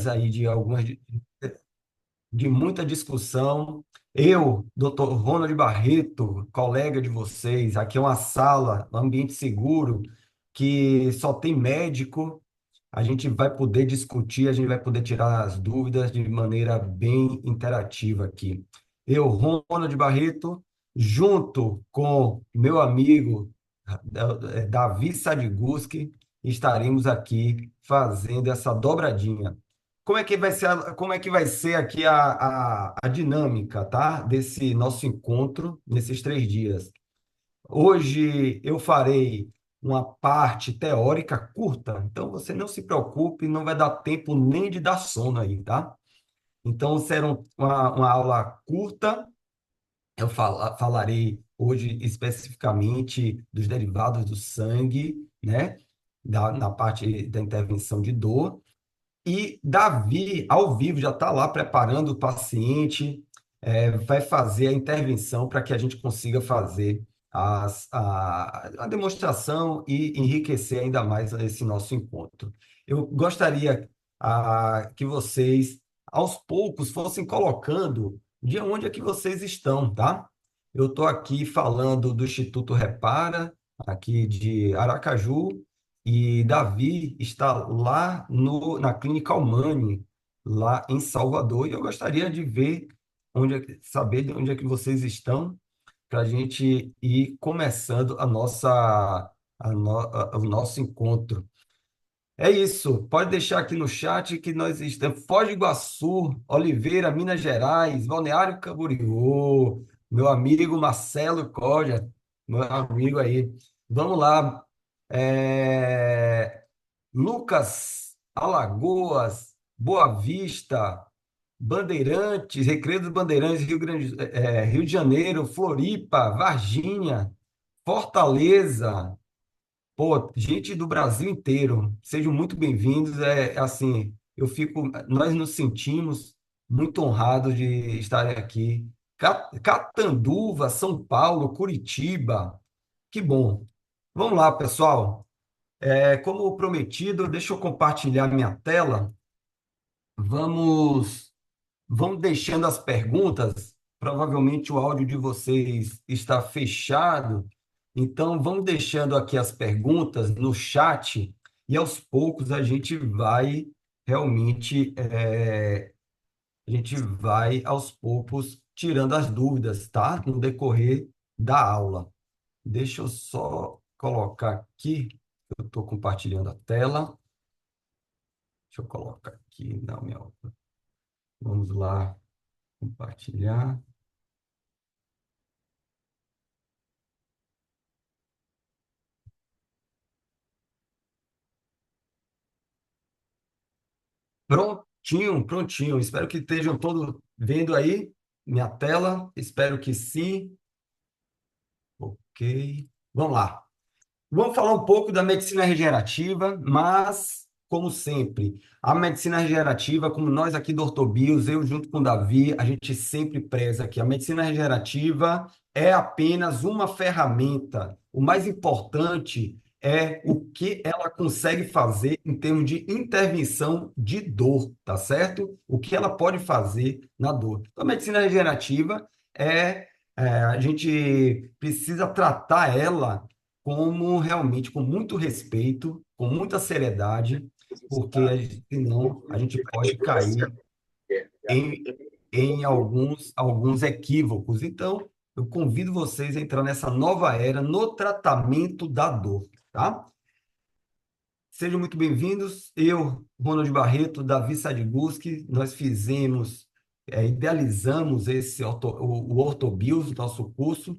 dias aí de muita discussão. Eu, doutor Ronald Barreto, colega de vocês, aqui é uma sala, um ambiente seguro, que só tem médico. A gente vai poder discutir, a gente vai poder tirar as dúvidas de maneira bem interativa aqui. Eu, Ronald Barreto, junto com meu amigo Davi Sadiguski, estaremos aqui fazendo essa dobradinha. Como é que vai ser aqui a dinâmica, tá? Desse nosso encontro nesses 3 dias? Hoje eu farei uma parte teórica curta, então você não se preocupe, não vai dar tempo nem de dar sono aí, tá? Então será uma aula curta. Eu falarei hoje especificamente dos derivados do sangue, né? Na parte da intervenção de dor. E Davi, ao vivo, já está lá preparando o paciente, vai fazer a intervenção para que a gente consiga fazer a demonstração e enriquecer ainda mais esse nosso encontro. Eu gostaria que vocês, aos poucos, fossem colocando de onde é que vocês estão, tá? Eu estou aqui falando do Instituto Repara, aqui de Aracaju, e Davi está lá na Clínica Almani, lá em Salvador. E eu gostaria de ver saber de onde é que vocês estão, para a gente ir começando o nosso encontro. É isso. Pode deixar aqui no chat que nós estamos. Foz do Iguaçu, Oliveira, Minas Gerais, Balneário Camboriú, meu amigo Marcelo Coria, meu amigo aí. Vamos lá. É, Lucas, Alagoas, Boa Vista, Bandeirantes, Recreio dos Bandeirantes, Rio de Janeiro, Floripa, Varginha, Fortaleza. Pô, gente do Brasil inteiro, sejam muito bem-vindos. Assim, nós nos sentimos muito honrados de estarem aqui. Catanduva, São Paulo, Curitiba, que bom. Vamos lá, pessoal. Como prometido, deixa eu compartilhar minha tela. Vamos, vamos deixando as perguntas. Provavelmente o áudio de vocês está fechado, então vamos deixando aqui as perguntas no chat e aos poucos a gente vai aos poucos tirando as dúvidas, tá? No decorrer da aula. Deixa eu só colocar aqui, eu estou compartilhando a tela. Deixa eu colocar aqui na minha. Vamos lá, compartilhar. Prontinho, prontinho. Espero que estejam todos vendo aí minha tela. Espero que sim. Ok. Vamos lá. Vamos falar um pouco da medicina regenerativa, mas, como sempre, a medicina regenerativa, como nós aqui do Ortobios, eu junto com o Davi, a gente sempre preza que a medicina regenerativa é apenas uma ferramenta. O mais importante é o que ela consegue fazer em termos de intervenção de dor, tá certo? O que ela pode fazer na dor. Então, a medicina regenerativa a gente precisa tratar ela como realmente com muito respeito, com muita seriedade, porque senão a gente pode cair em, em alguns equívocos. Então, eu convido vocês a entrar nessa nova era no tratamento da dor, tá? Sejam muito bem-vindos. Eu, Ronald Barreto, Davi Sadiguski, nós idealizamos o Ortobios, nosso curso,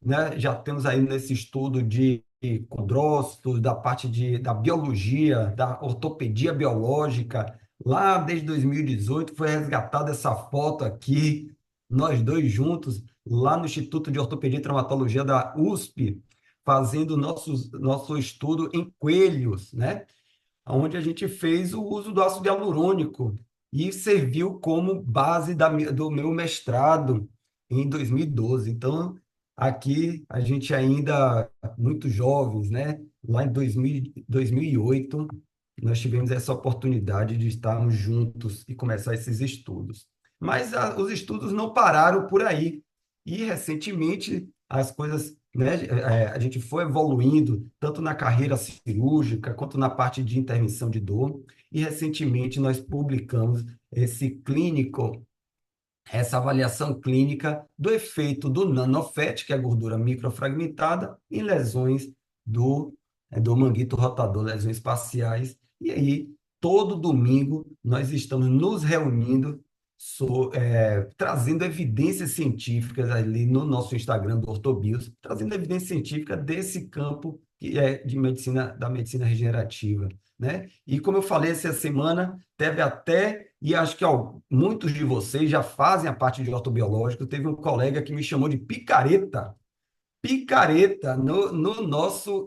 né? Já temos aí nesse estudo de condrócitos, da parte da biologia, da ortopedia biológica, lá desde 2018 foi resgatada essa foto aqui, nós dois juntos, lá no Instituto de Ortopedia e Traumatologia da USP, fazendo nosso estudo em coelhos, né? Onde a gente fez o uso do ácido hialurônico e serviu como base do meu mestrado em 2012. Então, aqui a gente ainda muito jovens, né? Lá em 2008, nós tivemos essa oportunidade de estarmos juntos e começar esses estudos. Mas os estudos não pararam por aí. E, recentemente, as coisas, né, a gente foi evoluindo, tanto na carreira cirúrgica, quanto na parte de intervenção de dor. E, recentemente, nós publicamos esse clínico essa avaliação clínica do efeito do nanofat, que é a gordura microfragmentada, em lesões do manguito rotador, lesões parciais. E aí, todo domingo, nós estamos nos reunindo, trazendo evidências científicas ali no nosso Instagram do Ortobios, trazendo evidência científica desse campo que é de medicina, da medicina regenerativa, né? E como eu falei essa semana, teve até, e acho que ó, muitos de vocês já fazem a parte de ortobiológico, teve um colega que me chamou de picareta, picareta no nosso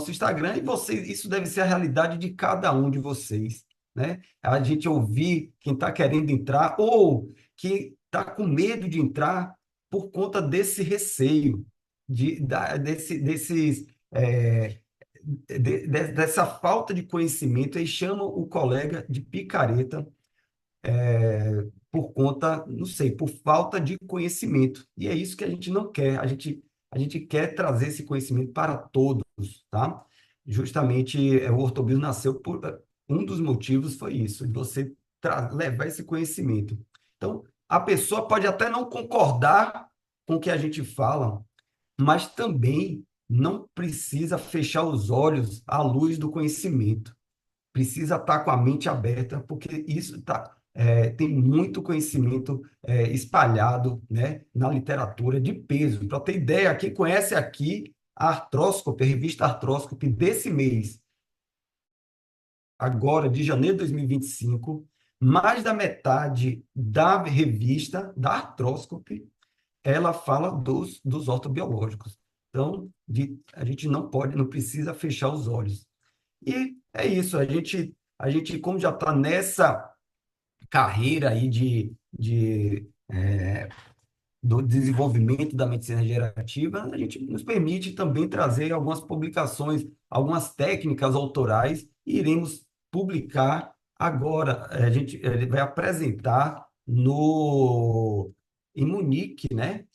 Instagram, e vocês, isso deve ser a realidade de cada um de vocês, né? A gente ouvir quem está querendo entrar ou que está com medo de entrar por conta desse receio, desses, dessa falta de conhecimento, e chama o colega de picareta por conta, não sei, por falta de conhecimento. E é isso que a gente não quer. A gente quer trazer esse conhecimento para todos, tá? Justamente, o Ortobio nasceu por um dos motivos foi isso, de você levar esse conhecimento. Então, a pessoa pode até não concordar com o que a gente fala, mas também não precisa fechar os olhos à luz do conhecimento, precisa estar com a mente aberta, porque isso tem muito conhecimento espalhado, né, na literatura de peso. Para ter ideia, quem conhece aqui a Artróscope, a revista Artróscope desse mês, agora de janeiro de 2025, mais da metade da revista da Artróscope, ela fala dos ortobiológicos. Então, a gente não pode, não precisa fechar os olhos. E é isso, a gente como já está nessa carreira aí do desenvolvimento da medicina regenerativa, a gente nos permite também trazer algumas publicações, algumas técnicas autorais, e iremos publicar agora. Ele vai apresentar em Munique, né?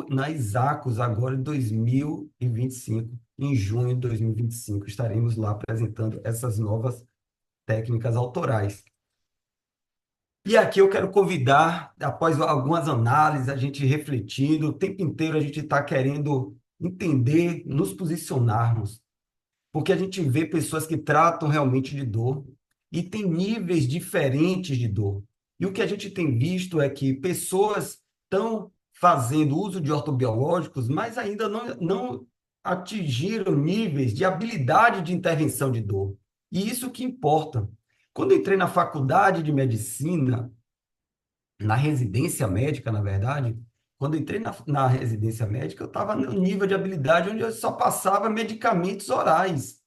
Na Isacos, agora em 2025, em junho de 2025, estaremos lá apresentando essas novas técnicas autorais. E aqui eu quero convidar, após algumas análises, a gente refletindo, o tempo inteiro a gente está querendo entender, nos posicionarmos, porque a gente vê pessoas que tratam realmente de dor e tem níveis diferentes de dor. E o que a gente tem visto é que pessoas estão fazendo uso de ortobiológicos, mas ainda não atingiram níveis de habilidade de intervenção de dor. E isso que importa. Quando eu entrei na faculdade de medicina, na residência médica, na verdade, quando eu entrei na residência médica, eu estava no nível de habilidade onde eu só passava medicamentos orais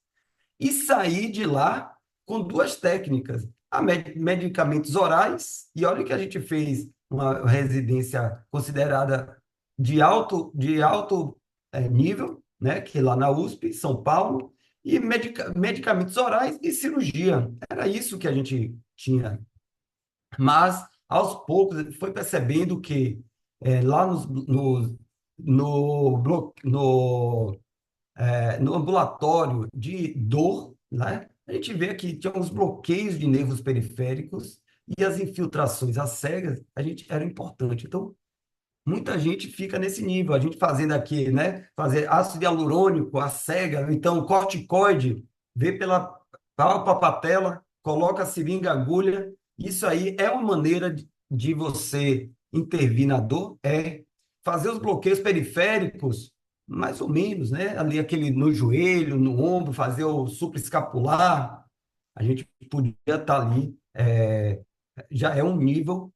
e saí de lá com duas técnicas, medicamentos orais, e olha que a gente fez uma residência considerada de alto nível, né, que é lá na USP, São Paulo, e medicamentos orais e cirurgia. Era isso que a gente tinha. Mas, aos poucos, ele foi percebendo que lá no ambulatório de dor, né, a gente vê que tinha uns bloqueios de nervos periféricos e as infiltrações às cegas, era importante. Então, muita gente fica nesse nível. A gente fazendo aqui, né, fazer ácido hialurônico, a cega, então corticoide, vê palpa a patela, coloca a seringa, agulha. Isso aí é uma maneira de você intervir na dor, fazer os bloqueios periféricos, mais ou menos, né? Ali aquele no joelho, no ombro, fazer o supraescapular. A gente podia estar ali, já é um nível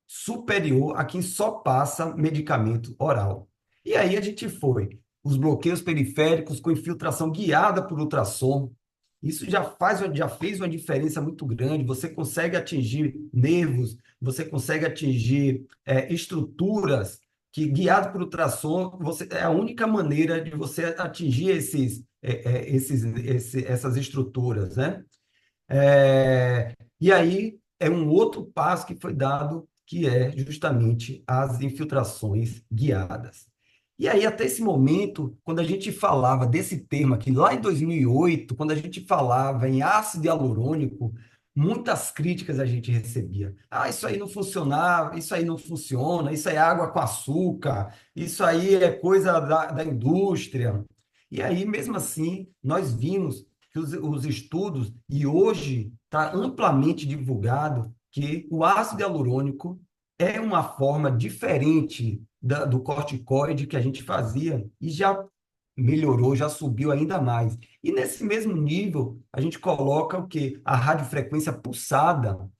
superior a quem só passa medicamento oral. E aí a gente foi, os bloqueios periféricos com infiltração guiada por ultrassom. Isso já fez uma diferença muito grande. Você consegue atingir nervos, você consegue atingir estruturas que, guiado por ultrassom, é a única maneira de você atingir essas estruturas, né? E aí é um outro passo que foi dado, que é justamente as infiltrações guiadas. E aí, até esse momento, quando a gente falava desse termo aqui, lá em 2008, quando a gente falava em ácido hialurônico, muitas críticas a gente recebia. Ah, isso aí não funcionava, isso aí não funciona, isso aí é água com açúcar, isso aí é coisa da indústria. E aí, mesmo assim, nós vimos que os estudos, e hoje está amplamente divulgado, que o ácido hialurônico é uma forma diferente do corticoide que a gente fazia e já melhorou, já subiu ainda mais. E nesse mesmo nível, a gente coloca o quê? A radiofrequência pulsada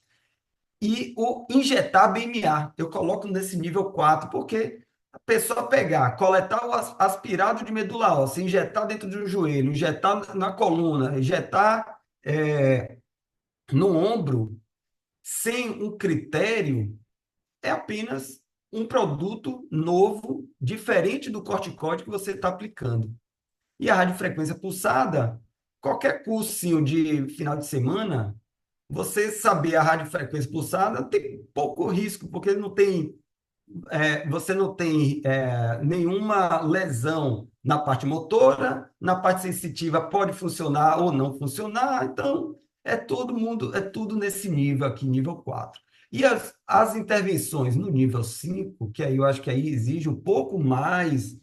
e o injetar BMA. Eu coloco nesse nível 4 porque a pessoa pegar, coletar o aspirado de medula óssea, injetar dentro do joelho, injetar na coluna, injetar no ombro, sem um critério, é apenas um produto novo, diferente do corticóide que você está aplicando. E a radiofrequência pulsada, qualquer cursinho de final de semana, você saber a radiofrequência pulsada tem pouco risco, porque não tem você não tem nenhuma lesão na parte motora, na parte sensitiva pode funcionar ou não funcionar, então é tudo nesse nível aqui, nível 4. E as intervenções no nível 5, que aí eu acho que aí exige um pouco mais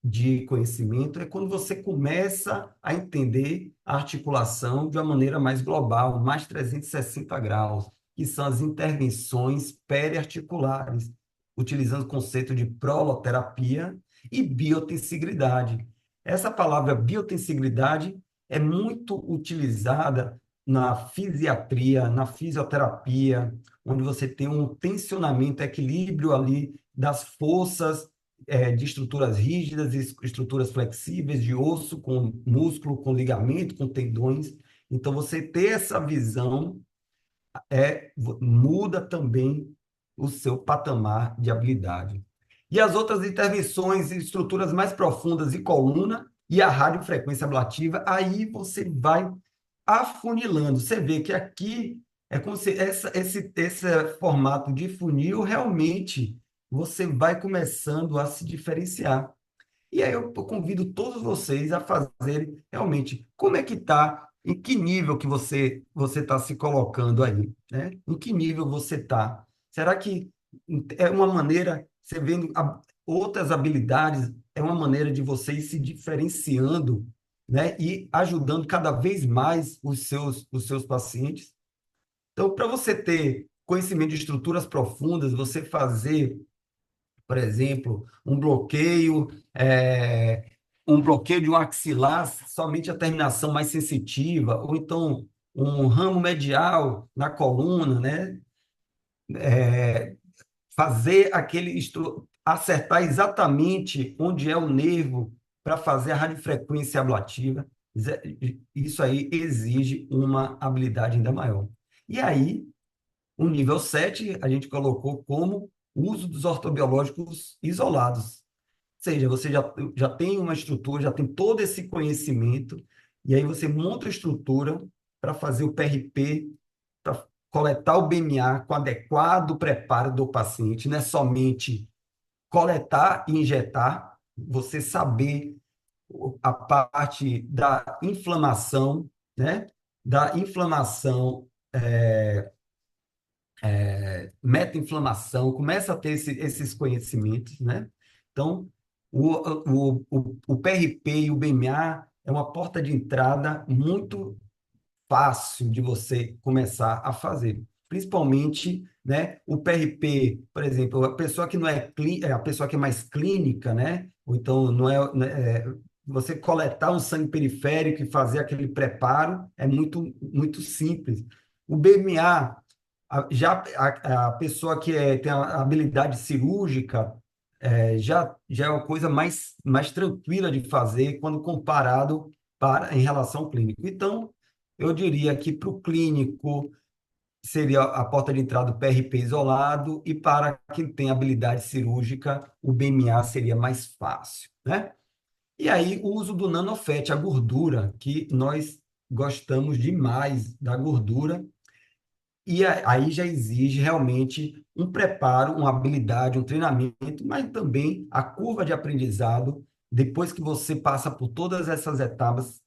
de conhecimento, é quando você começa a entender a articulação de uma maneira mais global, mais 360 graus, que são as intervenções periarticulares utilizando o conceito de proloterapia e biotensigridade. Essa palavra biotensigridade é muito utilizada na fisiatria, na fisioterapia, onde você tem um tensionamento, equilíbrio ali das forças de estruturas rígidas e estruturas flexíveis, de osso com músculo, com ligamento, com tendões. Então, você ter essa visão muda também o seu patamar de habilidade. E as outras intervenções em estruturas mais profundas e coluna e a radiofrequência ablativa, aí você vai afunilando. Você vê que aqui é como se esse formato de funil realmente você vai começando a se diferenciar. E aí eu convido todos vocês a fazerem realmente como é que está, em que nível que você está se colocando aí, né? Em que nível você está? Será que é uma maneira, você vendo outras habilidades, é uma maneira de você ir se diferenciando, né? E ajudando cada vez mais os seus pacientes? Então, para você ter conhecimento de estruturas profundas, você fazer por exemplo, um bloqueio de um axilar, somente a terminação mais sensitiva, ou então um ramo medial na coluna, né? Fazer acertar exatamente onde é o nervo para fazer a radiofrequência ablativa. Isso aí exige uma habilidade ainda maior. E aí, o nível 7 a gente colocou como uso dos ortobiológicos isolados. Ou seja, você já tem uma estrutura, já tem todo esse conhecimento, e aí você monta a estrutura para fazer o PRP, para coletar o BMA com adequado preparo do paciente, não é somente coletar e injetar, você saber a parte da inflamação, né? Da inflamação meta-inflamação, começa a ter esses conhecimentos, né? Então, o PRP e o BMA é uma porta de entrada muito fácil de você começar a fazer. Principalmente, né, o PRP, por exemplo, a pessoa que não a pessoa que é mais clínica, né? Ou então você coletar um sangue periférico e fazer aquele preparo é muito simples. O BMA, já a pessoa que tem a habilidade cirúrgica já é uma coisa mais tranquila de fazer quando comparado em relação ao clínico. Então, eu diria que para o clínico seria a porta de entrada do PRP isolado e para quem tem habilidade cirúrgica, o BMA seria mais fácil, né? E aí o uso do nanofet, a gordura, que nós gostamos demais da gordura e aí já exige realmente um preparo, uma habilidade, um treinamento, mas também a curva de aprendizado. Depois que você passa por todas essas etapas,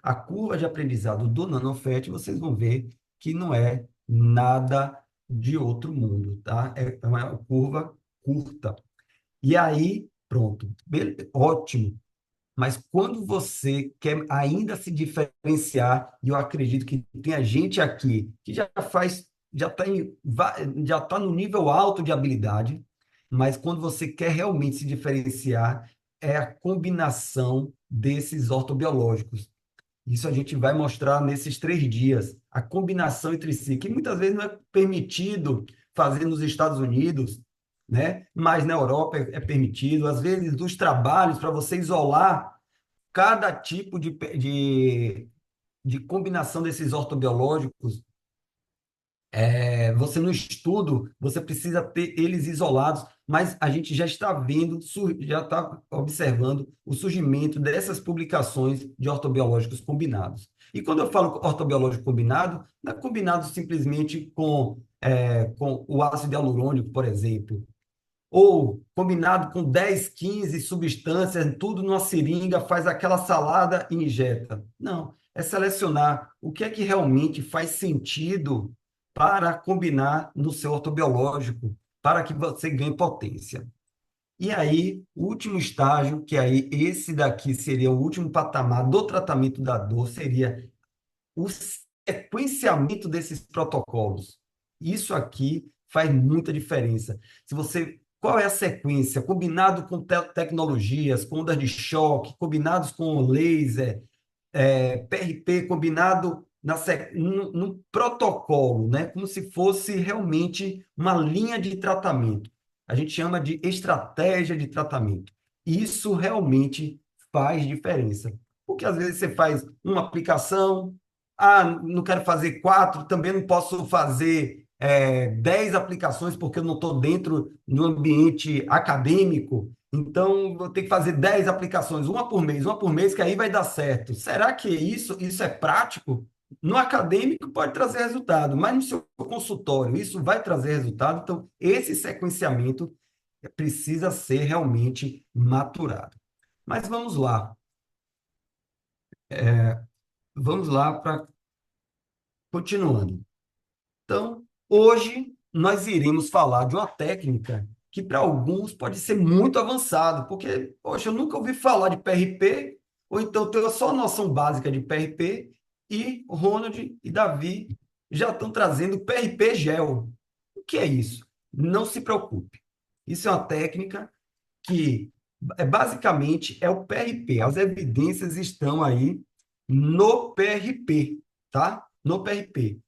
a curva de aprendizado do NanoFet, vocês vão ver que não é nada de outro mundo, tá? É uma curva curta. E aí, pronto, ótimo. Mas quando você quer ainda se diferenciar, e eu acredito que tem a gente aqui que já faz, já está já tá no nível alto de habilidade, mas quando você quer realmente se diferenciar, é a combinação desses ortobiológicos. Isso a gente vai mostrar nesses 3 dias, a combinação entre si, que muitas vezes não é permitido fazer nos Estados Unidos, né? Mas na Europa é permitido. Às vezes, dos trabalhos, para você isolar cada tipo de combinação desses ortobiológicos, você no estudo, você precisa ter eles isolados, mas a gente já está vendo, já está observando o surgimento dessas publicações de ortobiológicos combinados. E quando eu falo ortobiológico combinado, não é combinado simplesmente com o ácido hialurônico, por exemplo, ou combinado com 10, 15 substâncias, tudo numa seringa, faz aquela salada e injeta. Não, é selecionar o que é que realmente faz sentido para combinar no seu ortobiológico, para que você ganhe potência. E aí, o último estágio, que aí esse daqui seria o último patamar do tratamento da dor, seria o sequenciamento desses protocolos. Isso aqui faz muita diferença. Se você, qual é a sequência? Combinado com tecnologias, com ondas de choque, combinados com laser, PRP combinado num protocolo, né? Como se fosse realmente uma linha de tratamento. A gente chama de estratégia de tratamento. Isso realmente faz diferença. Porque às vezes você faz uma aplicação, não quero fazer 4, também não posso fazer 10 aplicações porque eu não estou dentro do ambiente acadêmico. Então, vou ter que fazer 10 aplicações, uma por mês, que aí vai dar certo. Será que isso é prático? No acadêmico pode trazer resultado, mas no seu consultório isso vai trazer resultado. Então, esse sequenciamento precisa ser realmente maturado. Mas vamos lá para continuando. Então, hoje nós iremos falar de uma técnica que para alguns pode ser muito avançado, porque, poxa, eu nunca ouvi falar de PRP, ou então tenho só noção básica de PRP, e Ronald e Davi já estão trazendo PRP gel. O que é isso? Não se preocupe. Isso é uma técnica que basicamente é o PRP. As evidências estão aí no PRP, tá? No PRP.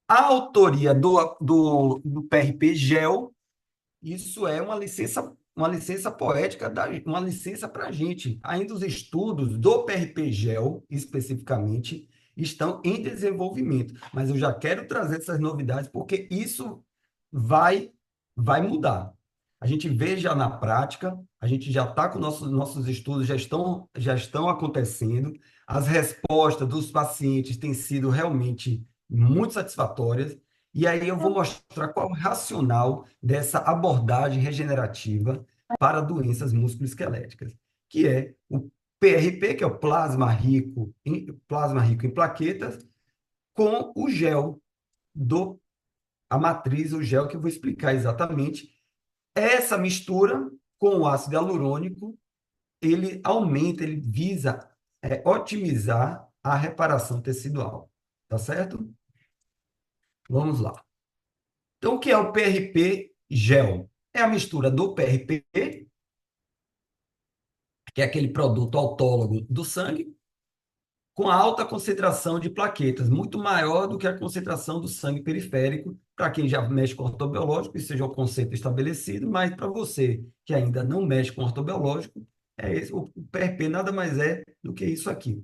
A autoria do PRP GEL, isso é uma licença poética, uma licença para a gente. Ainda os estudos do PRP GEL, especificamente, estão em desenvolvimento. Mas eu já quero trazer essas novidades, porque isso vai, vai mudar. A gente vê já na prática, a gente já está com nossos estudos, já estão acontecendo, as respostas dos pacientes têm sido realmente muito satisfatórias, e aí eu vou mostrar qual é o racional dessa abordagem regenerativa para doenças musculoesqueléticas, que é o PRP, que é o plasma rico em plaquetas, com o gel a matriz, o gel que eu vou explicar exatamente. Essa mistura com o ácido hialurônico, ele visa otimizar a reparação tecidual, tá certo? Vamos lá. Então, o que é o PRP gel? É a mistura do PRP, que é aquele produto autólogo do sangue, com alta concentração de plaquetas, muito maior do que a concentração do sangue periférico. Para quem já mexe com ortobiológico, isso seja o conceito estabelecido, mas para você que ainda não mexe com ortobiológico, o PRP nada mais é do que isso aqui.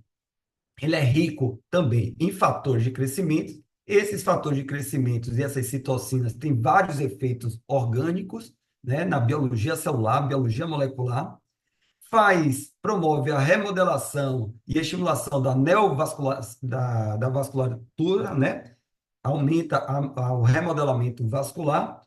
Ele é rico também em fatores de crescimento. Esses fatores de crescimento e essas citocinas têm vários efeitos orgânicos, né, na biologia celular, biologia molecular, promove a remodelação e estimulação da neovascular, da vasculatura, né? Aumenta o remodelamento vascular.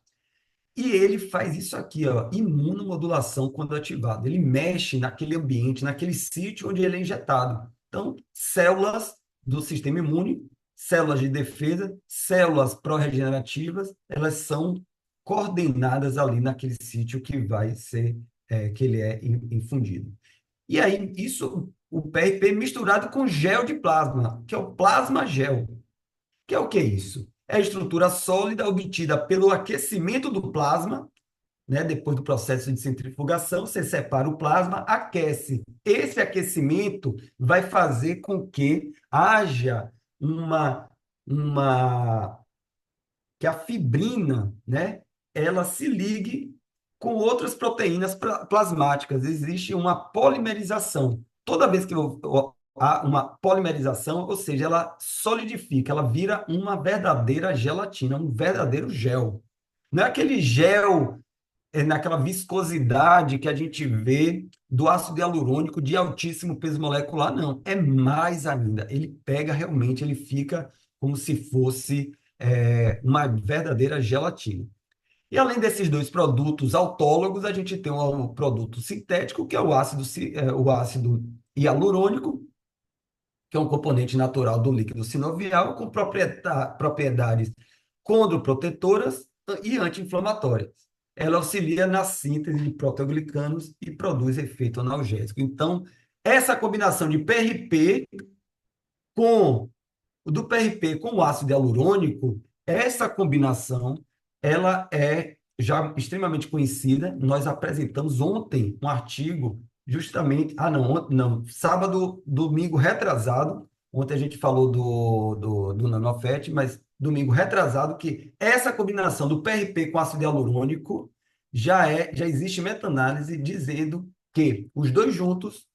E ele faz isso aqui, ó, imunomodulação quando ativado. Ele mexe naquele ambiente, naquele sítio onde ele é injetado. Então, células do sistema imune, células de defesa, células pró-regenerativas, elas são coordenadas ali naquele sítio que vai ser, que ele é infundido. E aí, isso, o PRP misturado com gel de plasma, que é o plasma gel. Que é o que é isso? É a estrutura sólida obtida pelo aquecimento do plasma, né? Depois do processo de centrifugação, você separa o plasma, aquece. Esse aquecimento vai fazer com que haja uma, uma que a fibrina, né, ela se ligue com outras proteínas plasmáticas. Existe uma polimerização. Toda vez que há uma polimerização, ou seja, ela solidifica, ela vira uma verdadeira gelatina, um verdadeiro gel. Não é aquele gel naquela viscosidade que a gente vê do ácido hialurônico de altíssimo peso molecular, não. É mais ainda. Ele pega realmente, ele fica como se fosse uma verdadeira gelatina. E além desses dois produtos autólogos, a gente tem um produto sintético, que é o ácido hialurônico, que é um componente natural do líquido sinovial, com propriedades condroprotetoras e anti-inflamatórias. Ela auxilia na síntese de proteoglicanos e produz efeito analgésico. Então, essa combinação de PRP com do PRP com o ácido hialurônico, essa combinação, ela é já extremamente conhecida. Nós apresentamos ontem um artigo justamente, não, sábado, domingo retrasado, ontem a gente falou do Nanofet, mas domingo retrasado, que essa combinação do PRP com ácido hialurônico já existe meta-análise dizendo que os dois juntos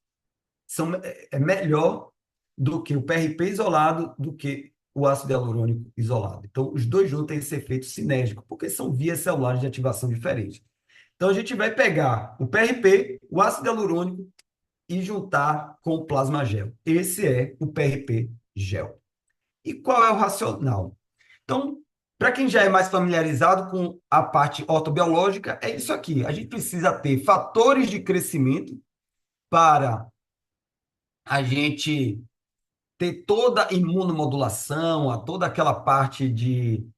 é melhor do que o PRP isolado, do que o ácido hialurônico isolado. Então, os dois juntos têm esse efeito sinérgico, porque são vias celulares de ativação diferentes. Então, a gente vai pegar o PRP, o ácido hialurônico e juntar com o plasma gel. Esse é o PRP gel. E qual é o racional? Então, para quem já é mais familiarizado com a parte ortobiológica, é isso aqui. A gente precisa ter fatores de crescimento para a gente ter toda a imunomodulação, toda aquela parte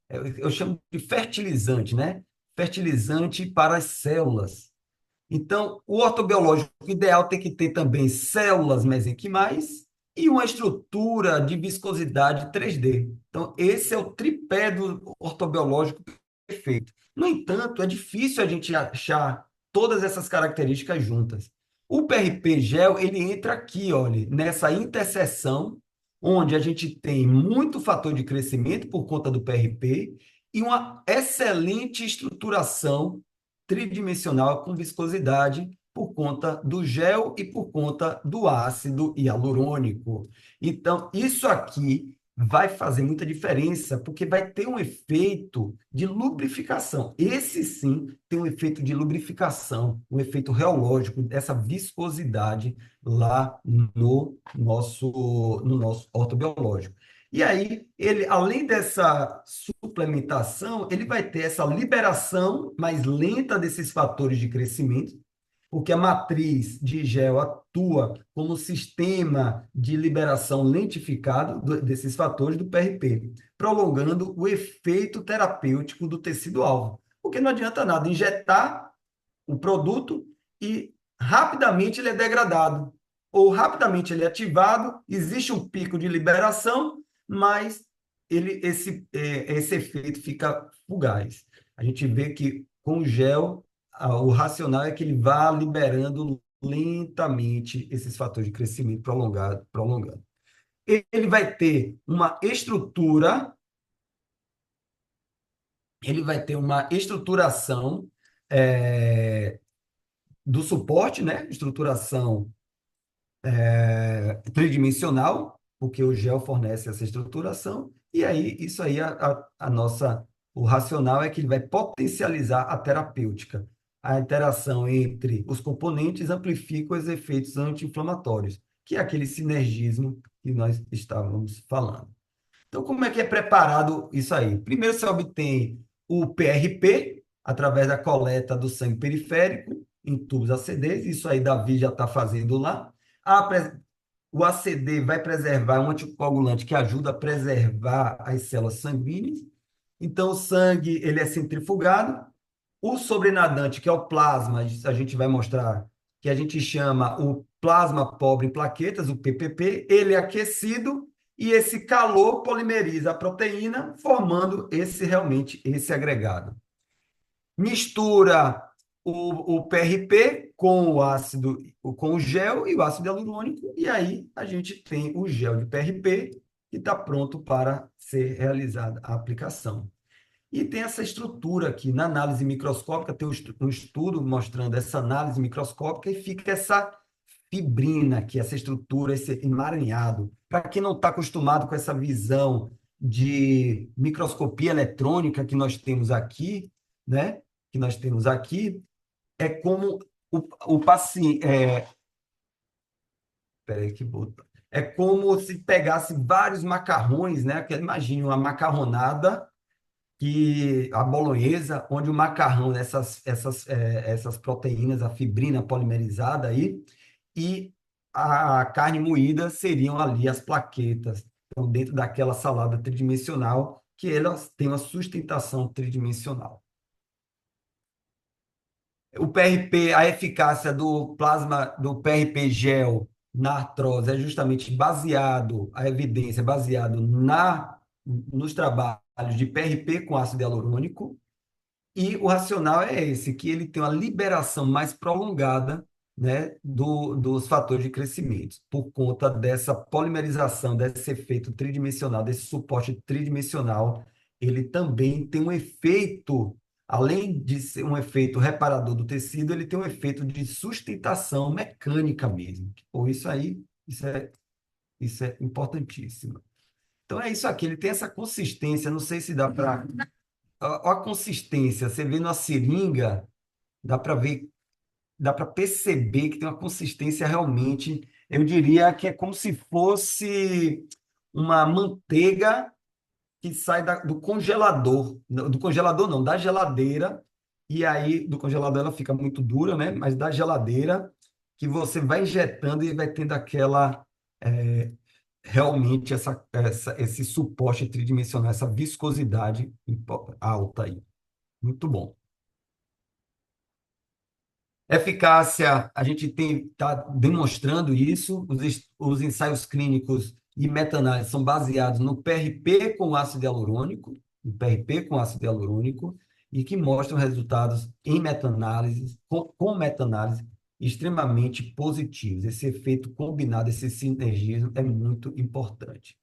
eu chamo de fertilizante, né? Fertilizante para as células. Então, o ortobiológico ideal tem que ter também células mesenquimais e uma estrutura de viscosidade 3D. Então, esse é o tripé do ortobiológico perfeito. No entanto, é difícil a gente achar todas essas características juntas. O PRP gel, ele entra aqui, olha, nessa interseção, onde a gente tem muito fator de crescimento por conta do PRP e uma excelente estruturação tridimensional com viscosidade por conta do gel e por conta do ácido hialurônico. Então, isso aqui vai fazer muita diferença, porque vai ter um efeito de lubrificação. Esse sim tem um efeito de lubrificação, um efeito reológico dessa viscosidade lá no nosso ortobiológico. E aí, ele, além dessa suplementação, ele vai ter essa liberação mais lenta desses fatores de crescimento, porque a matriz de gel atua como sistema de liberação lentificado desses fatores do PRP, prolongando o efeito terapêutico do tecido-alvo. Porque não adianta nada injetar o produto e rapidamente ele é degradado, ou rapidamente ele é ativado, existe um pico de liberação, mas esse efeito fica fugaz. A gente vê que com o gel, o racional é que ele vá liberando lentamente esses fatores de crescimento prolongado. Ele vai ter uma estrutura, ele vai ter uma estruturação do suporte, né? Estruturação tridimensional, porque o gel fornece essa estruturação, e aí isso aí o racional é que ele vai potencializar a terapêutica. a interação entre os componentes amplifica os efeitos anti-inflamatórios, que é aquele sinergismo que nós estávamos falando. Então, como é que é preparado isso aí? Primeiro, você obtém o PRP através da coleta do sangue periférico em tubos ACDs. Isso aí Davi já está fazendo lá. O ACD vai preservar, é um anticoagulante que ajuda a preservar as células sanguíneas. Então, o sangue ele é centrifugado. O sobrenadante, que é o plasma, a gente vai mostrar que a gente chama o plasma pobre em plaquetas, o PPP, ele é aquecido e esse calor polimeriza a proteína, formando esse agregado. Mistura o PRP com o ácido, com o gel e o ácido hialurônico, e aí a gente tem o gel de PRP que está pronto para ser realizada a aplicação. E tem essa estrutura aqui, na análise microscópica, tem um estudo mostrando essa análise microscópica e fica essa fibrina aqui, essa estrutura, esse emaranhado. Para quem não está acostumado com essa visão de microscopia eletrônica que nós temos aqui, né? Que nós temos aqui, é como o paciente. Peraí que botou. É como se pegasse vários macarrões, né? Imagine uma macarronada que a bolonhesa, onde o macarrão, essas proteínas, a fibrina polimerizada aí, e a carne moída seriam ali as plaquetas, então, dentro daquela salada tridimensional, que elas têm uma sustentação tridimensional. O PRP, a eficácia do plasma do PRP gel na artrose é justamente baseado, a evidência é baseado nos trabalhos de PRP com ácido hialurônico, e o racional é esse, que ele tem uma liberação mais prolongada, né, dos fatores de crescimento, por conta dessa polimerização, desse efeito tridimensional, desse suporte tridimensional, ele também tem um efeito, além de ser um efeito reparador do tecido, ele tem um efeito de sustentação mecânica mesmo. Por isso aí, isso é importantíssimo. Então é isso aqui, ele tem essa consistência, não sei se dá para a consistência, você vê na seringa, dá para ver, dá para perceber que tem uma consistência realmente, eu diria que é como se fosse uma manteiga que sai do congelador, do congelador não, da geladeira, e aí do congelador ela fica muito dura, né? Mas da geladeira que você vai injetando e vai tendo aquela realmente esse suporte tridimensional, essa viscosidade alta aí. Muito bom. Eficácia, a gente está demonstrando isso, os ensaios clínicos e meta-análise são baseados no PRP com ácido hialurônico, no PRP com ácido hialurônico, e que mostram resultados em meta-análise, com meta-análise, extremamente positivos. Esse efeito combinado, esse sinergismo é muito importante.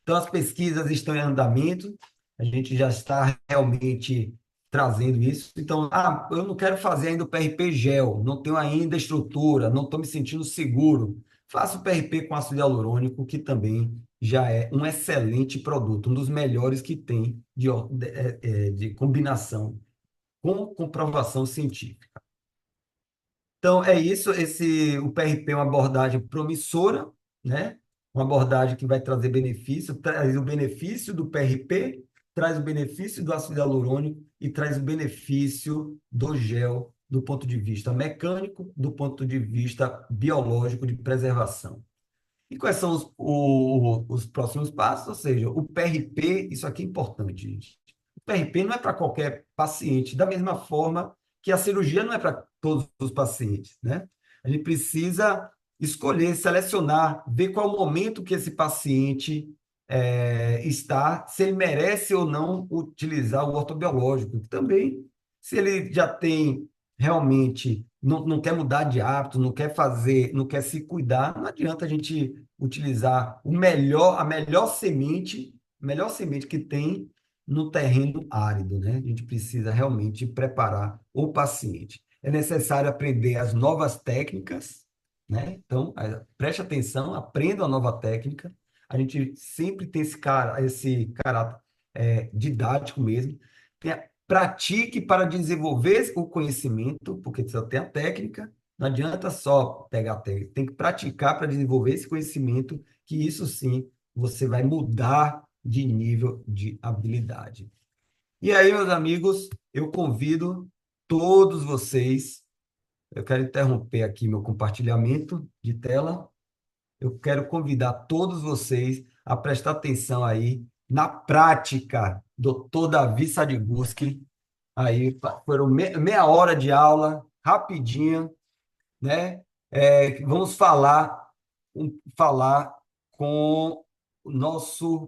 Então, as pesquisas estão em andamento, a gente já está realmente trazendo isso. Então, eu não quero fazer ainda o PRP gel, não tenho ainda estrutura, não estou me sentindo seguro. Faço o PRP com ácido hialurônico, que também já é um excelente produto, um dos melhores que tem de combinação com comprovação científica. Então, é isso. O PRP é uma abordagem promissora, né? Uma abordagem que vai trazer benefício, traz o benefício do PRP, traz o benefício do ácido hialurônico e traz o benefício do gel do ponto de vista mecânico, do ponto de vista biológico de preservação. E quais são os próximos passos? Ou seja, o PRP, isso aqui é importante, gente. O PRP não é para qualquer paciente, da mesma forma que a cirurgia não é para todos os pacientes, né? A gente precisa escolher, selecionar, ver qual é o momento que esse paciente está, se ele merece ou não utilizar o ortobiológico. Também, se ele já tem realmente não quer mudar de hábito, não quer fazer, não quer se cuidar, não adianta a gente utilizar a melhor semente que tem no terreno árido, né? A gente precisa realmente preparar o paciente. É necessário aprender as novas técnicas, né? Então, preste atenção, aprenda a nova técnica. A gente sempre tem esse caráter didático mesmo. pratique para desenvolver o conhecimento, porque você só tem a técnica, não adianta só pegar a técnica, tem que praticar para desenvolver esse conhecimento, que isso sim você vai mudar de nível de habilidade. E aí, meus amigos, eu convido todos vocês, eu quero interromper aqui meu compartilhamento de tela, eu quero convidar todos vocês a prestar atenção aí na prática, doutor Davi Sadiguski. Aí foram meia hora de aula, rapidinho, né? Vamos falar com o nosso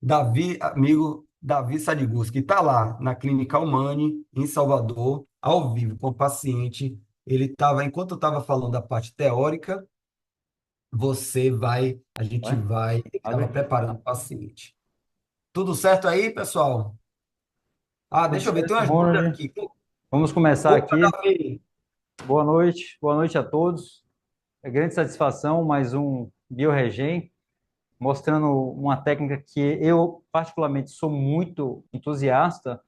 Davi, amigo Davi Sadiguski, que está lá na Clínica Humane, em Salvador, ao vivo com o paciente. Ele estava, enquanto eu estava falando da parte teórica, a gente Ué? vai, ele estava Abre. preparando o paciente. Tudo certo aí, pessoal? Ah, Tudo deixa eu ver, tem certo, umas dúvidas Ronald? aqui. Vamos começar Opa, aqui. Davi! Boa noite a todos. É grande satisfação, mais um BioRegen, mostrando uma técnica que eu, particularmente, sou muito entusiasta,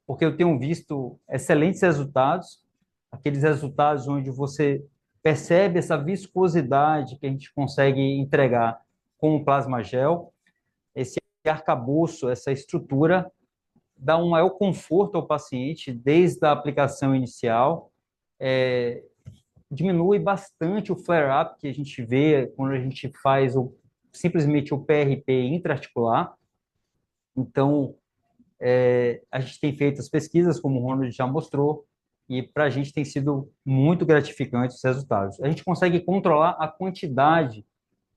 porque eu tenho visto excelentes resultados, aqueles resultados onde você percebe essa viscosidade que a gente consegue entregar com o plasma gel, esse arcabouço, essa estrutura dá um maior conforto ao paciente desde a aplicação inicial, é, diminui bastante o flare-up que a gente vê quando a gente faz simplesmente o PRP intraarticular. Então, a gente tem feito as pesquisas, como o Ronald já mostrou, e para a gente tem sido muito gratificante os resultados. A gente consegue controlar a quantidade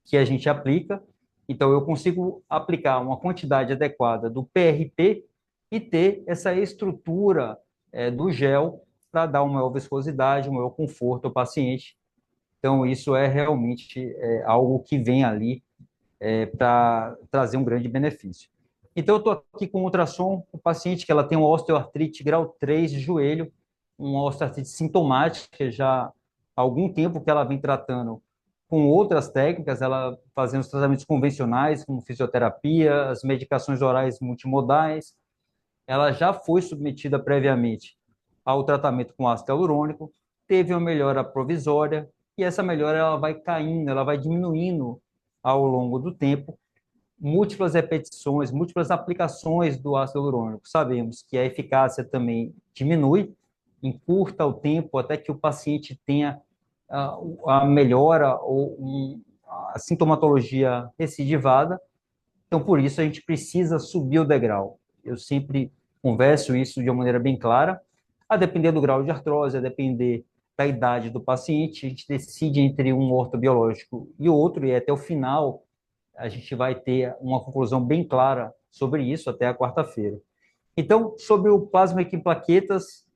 que a gente aplica, então eu consigo aplicar uma quantidade adequada do PRP e ter essa estrutura do gel para dar uma maior viscosidade, um maior conforto ao paciente. Então, isso é realmente algo que vem ali para trazer um grande benefício. Então, eu estou aqui com ultrassom, o paciente que ela tem uma osteoartrite grau 3 de joelho, uma osteoartrite sintomática, já há algum tempo que ela vem tratando com outras técnicas, ela fazendo os tratamentos convencionais, como fisioterapia, as medicações orais multimodais. Ela já foi submetida previamente ao tratamento com ácido hialurônico, teve uma melhora provisória, e essa melhora ela vai caindo, ela vai diminuindo ao longo do tempo, múltiplas repetições, múltiplas aplicações do ácido hialurônico. Sabemos que a eficácia também diminui, encurta o tempo até que o paciente tenha a melhora ou a sintomatologia recidivada. Então, por isso, a gente precisa subir o degrau. Eu sempre converso isso de uma maneira bem clara. A depender do grau de artrose, a depender da idade do paciente, a gente decide entre um ortobiológico e outro, e até o final a gente vai ter uma conclusão bem clara sobre isso até a quarta-feira. Então, sobre o plasma em plaquetas,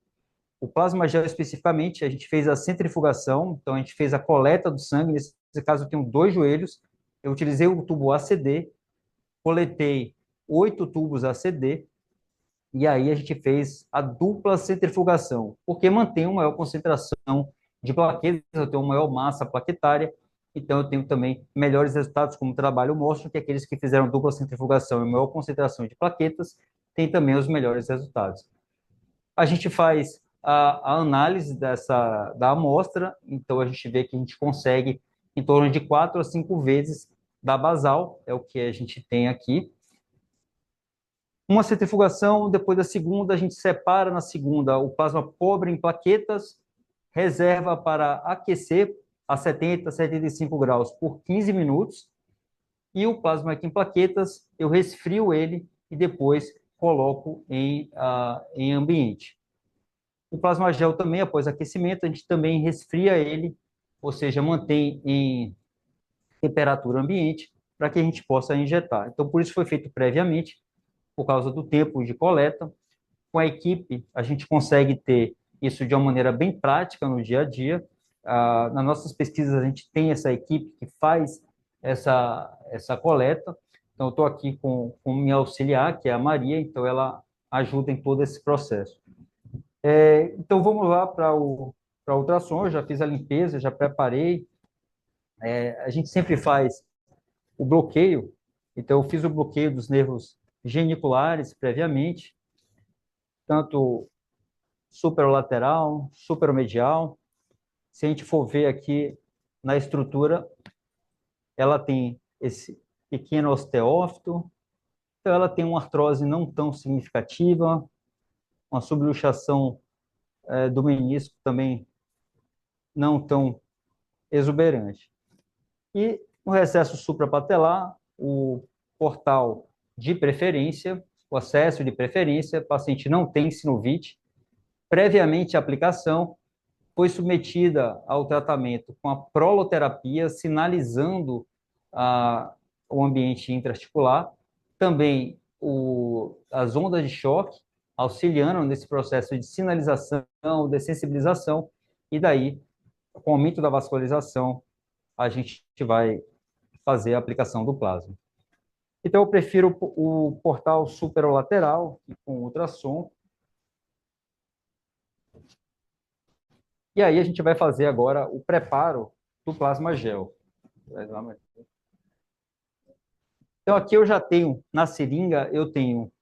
o plasma gel especificamente, a gente fez a centrifugação, então a gente fez a coleta do sangue, nesse caso eu tenho 2 joelhos, eu utilizei o tubo ACD, coletei 8 tubos ACD, e aí a gente fez a dupla centrifugação, porque mantém uma maior concentração de plaquetas, eu tenho uma maior massa plaquetária, então eu tenho também melhores resultados, como o trabalho mostra, que aqueles que fizeram dupla centrifugação e maior concentração de plaquetas têm também os melhores resultados. A gente faz a análise da amostra, então a gente vê que a gente consegue em torno de 4 a 5 vezes da basal, é o que a gente tem aqui. Uma centrifugação, depois da segunda, a gente separa na segunda o plasma pobre em plaquetas, reserva para aquecer a 70, 75 graus por 15 minutos, e o plasma aqui em plaquetas, eu resfrio ele e depois coloco em ambiente. O plasma gel também, após aquecimento, a gente também resfria ele, ou seja, mantém em temperatura ambiente, para que a gente possa injetar. Então, por isso foi feito previamente, por causa do tempo de coleta. Com a equipe, a gente consegue ter isso de uma maneira bem prática no dia a dia. Nas nossas pesquisas, a gente tem essa equipe que faz essa coleta. Então, eu estou aqui com minha auxiliar, que é a Maria, então ela ajuda em todo esse processo. Então, vamos lá para o ultrassom. Eu já fiz a limpeza, já preparei. A gente sempre faz o bloqueio. Então, eu fiz o bloqueio dos nervos geniculares previamente. tanto superolateral, superomedial. Se a gente for ver aqui na estrutura, ela tem esse pequeno osteófito, então ela tem uma artrose não tão significativa, uma subluxação do menisco também não tão exuberante. E no recesso suprapatelar, o portal de preferência, o acesso de preferência, o paciente não tem sinovite, previamente à aplicação, foi submetida ao tratamento com a proloterapia, sinalizando o ambiente intraarticular, também as ondas de choque, auxiliando nesse processo de sinalização, de sensibilização, e daí, com o aumento da vascularização, a gente vai fazer a aplicação do plasma. Então, eu prefiro o portal superolateral, com ultrassom. E aí, a gente vai fazer agora o preparo do plasma gel. Então, aqui eu já tenho, na seringa, eu tenho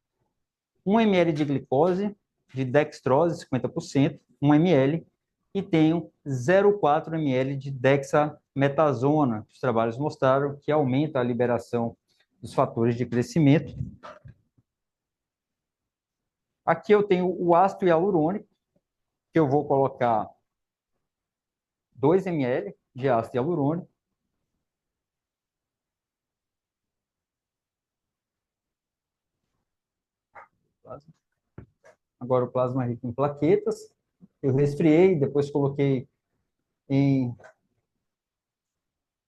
1 ml de glicose, de dextrose, 50%, 1 ml, e tenho 0,4 ml de dexametasona, que os trabalhos mostraram que aumenta a liberação dos fatores de crescimento. Aqui eu tenho o ácido hialurônico, que eu vou colocar 2 ml de ácido hialurônico. Agora o plasma rico em plaquetas. Eu resfriei, depois coloquei em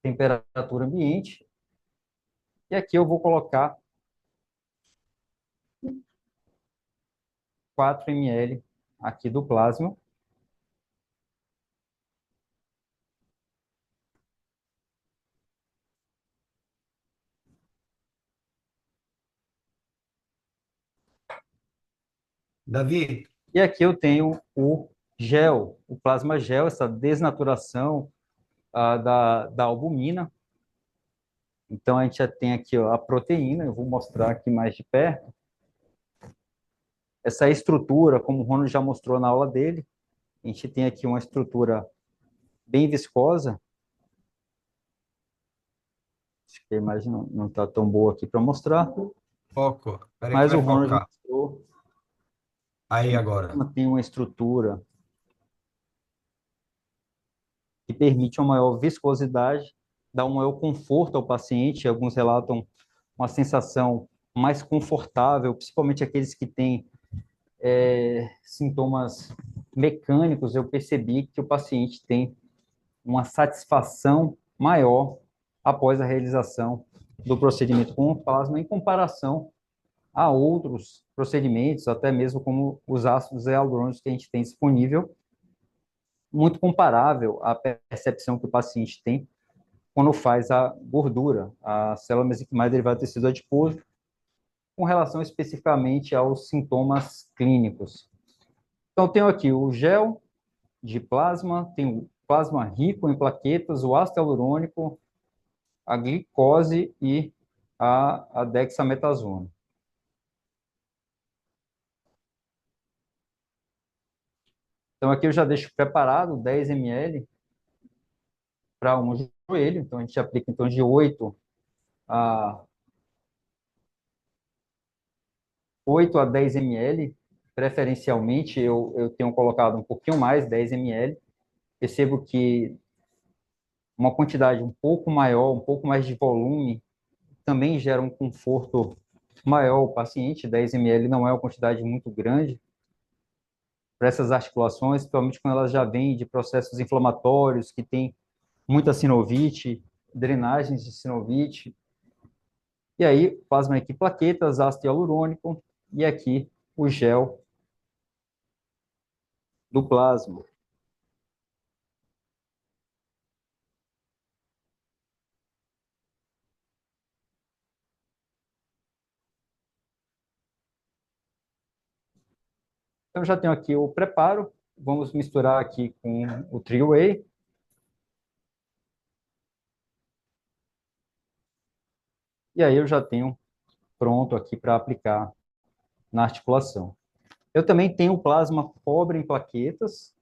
temperatura ambiente. E aqui eu vou colocar 4 ml aqui do plasma. Davi, E aqui eu tenho o gel, o plasma gel, essa desnaturação da albumina. Então, a gente já tem aqui ó, a proteína, eu vou mostrar aqui mais de perto. Essa estrutura, como o Ronald já mostrou na aula dele, a gente tem aqui uma estrutura bem viscosa. Acho que a imagem não está tão boa aqui para mostrar, foco. Espera que mas o vai Ronald focar. mostrou Aí que agora. tem uma estrutura que permite uma maior viscosidade, dá um maior conforto ao paciente. Alguns relatam uma sensação mais confortável, principalmente aqueles que têm sintomas mecânicos. Eu percebi que o paciente tem uma satisfação maior após a realização do procedimento com o plasma em comparação a outros procedimentos, até mesmo como os ácidos hialurônicos que a gente tem disponível, muito comparável à percepção que o paciente tem quando faz a gordura, a célula mesenquimal derivada do tecido adiposo, com relação especificamente aos sintomas clínicos. Então, tenho aqui o gel de plasma, tenho o plasma rico em plaquetas, o ácido hialurônico, a glicose e a dexametasona. Então, aqui eu já deixo preparado 10 ml para um joelho. Então, a gente aplica então, de a, 8 a 10 ml. Preferencialmente, eu tenho colocado um pouquinho mais, 10 ml. Percebo que uma quantidade um pouco maior, um pouco mais de volume, também gera um conforto maior ao paciente. 10 ml não é uma quantidade muito grande para essas articulações, principalmente quando elas já vêm de processos inflamatórios, que tem muita sinovite, drenagens de sinovite. E aí, plasma aqui plaquetas, ácido hialurônico, e aqui o gel do plasma. Então, já tenho aqui o preparo. Vamos misturar aqui com o Trio Whey. E aí eu já tenho pronto aqui para aplicar na articulação. Eu também tenho plasma pobre em plaquetas,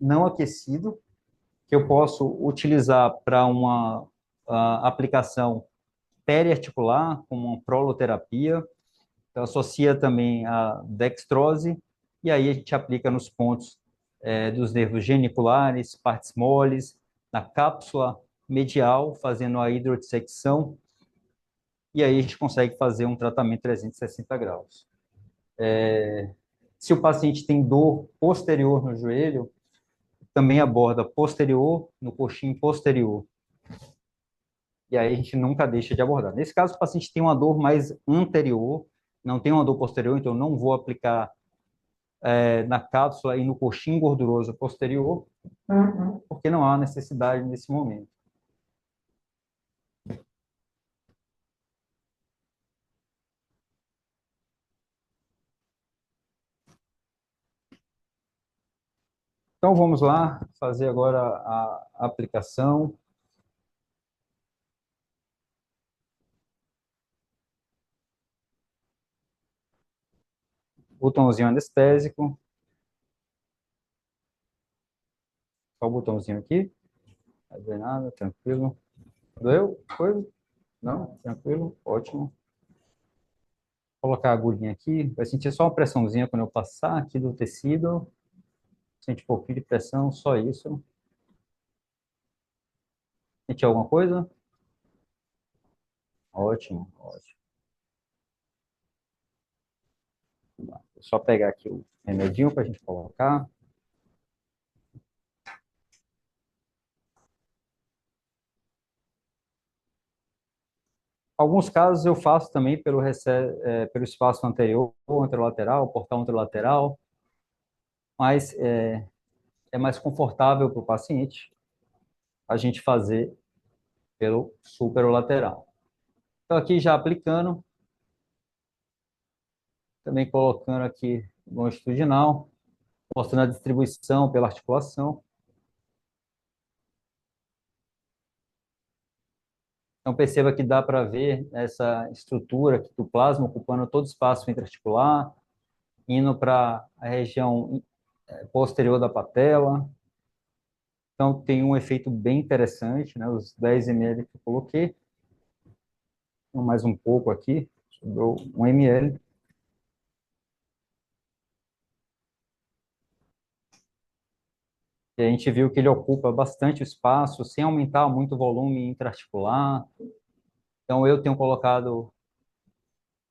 não aquecido, que eu posso utilizar para uma aplicação periarticular, como uma proloterapia. Então, associa também a dextrose, e aí a gente aplica nos pontos dos nervos geniculares, partes moles, na cápsula medial, fazendo a hidrodissecção, e aí a gente consegue fazer um tratamento 360 graus. Se o paciente tem dor posterior no joelho, também aborda posterior, no coxim posterior. E aí a gente nunca deixa de abordar. Nesse caso, o paciente tem uma dor mais anterior, não tem uma dor posterior, então eu não vou aplicar na cápsula e no coxim gorduroso posterior, porque não há necessidade nesse momento. Então vamos lá fazer agora a aplicação. Botãozinho anestésico. Só o botãozinho aqui. Não vai ver nada, tranquilo. Doeu? Coisa? Não? Tranquilo? Ótimo. Vou colocar a agulhinha aqui. Vai sentir só uma pressãozinha quando eu passar aqui do tecido. Sente um pouquinho de pressão, só isso. Sente alguma coisa? Ótimo, ótimo. Vou só pegar aqui o remedinho para a gente colocar. Alguns casos eu faço também pelo espaço anterior, anterolateral, portal anterolateral, mas é mais confortável para o paciente a gente fazer pelo superolateral. Então, aqui já aplicando, também colocando aqui longitudinal, mostrando a distribuição pela articulação. Então, perceba que dá para ver essa estrutura aqui do plasma ocupando todo o espaço intraarticular, indo para a região posterior da patela. Então, tem um efeito bem interessante, né? Os 10 ml que eu coloquei, mais um pouco aqui, sobrou 1 ml. E a gente viu que ele ocupa bastante espaço, sem aumentar muito o volume intraarticular. Então, eu tenho colocado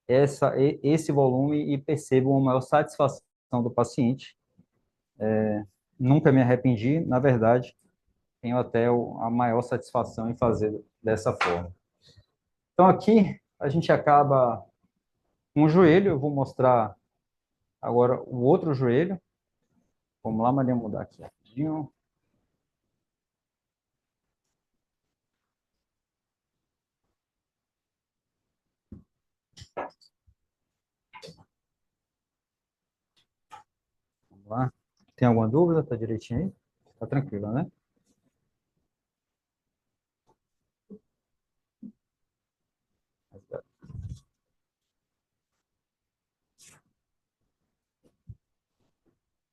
esse volume e percebo uma maior satisfação do paciente. Nunca me arrependi, na verdade, tenho até a maior satisfação em fazer dessa forma. Então, aqui a gente acaba com o joelho, eu vou mostrar agora o outro joelho. Vamos lá, Maria, mudar aqui rapidinho. Vamos lá. Tem alguma dúvida? Tá direitinho aí? Tá tranquilo, né?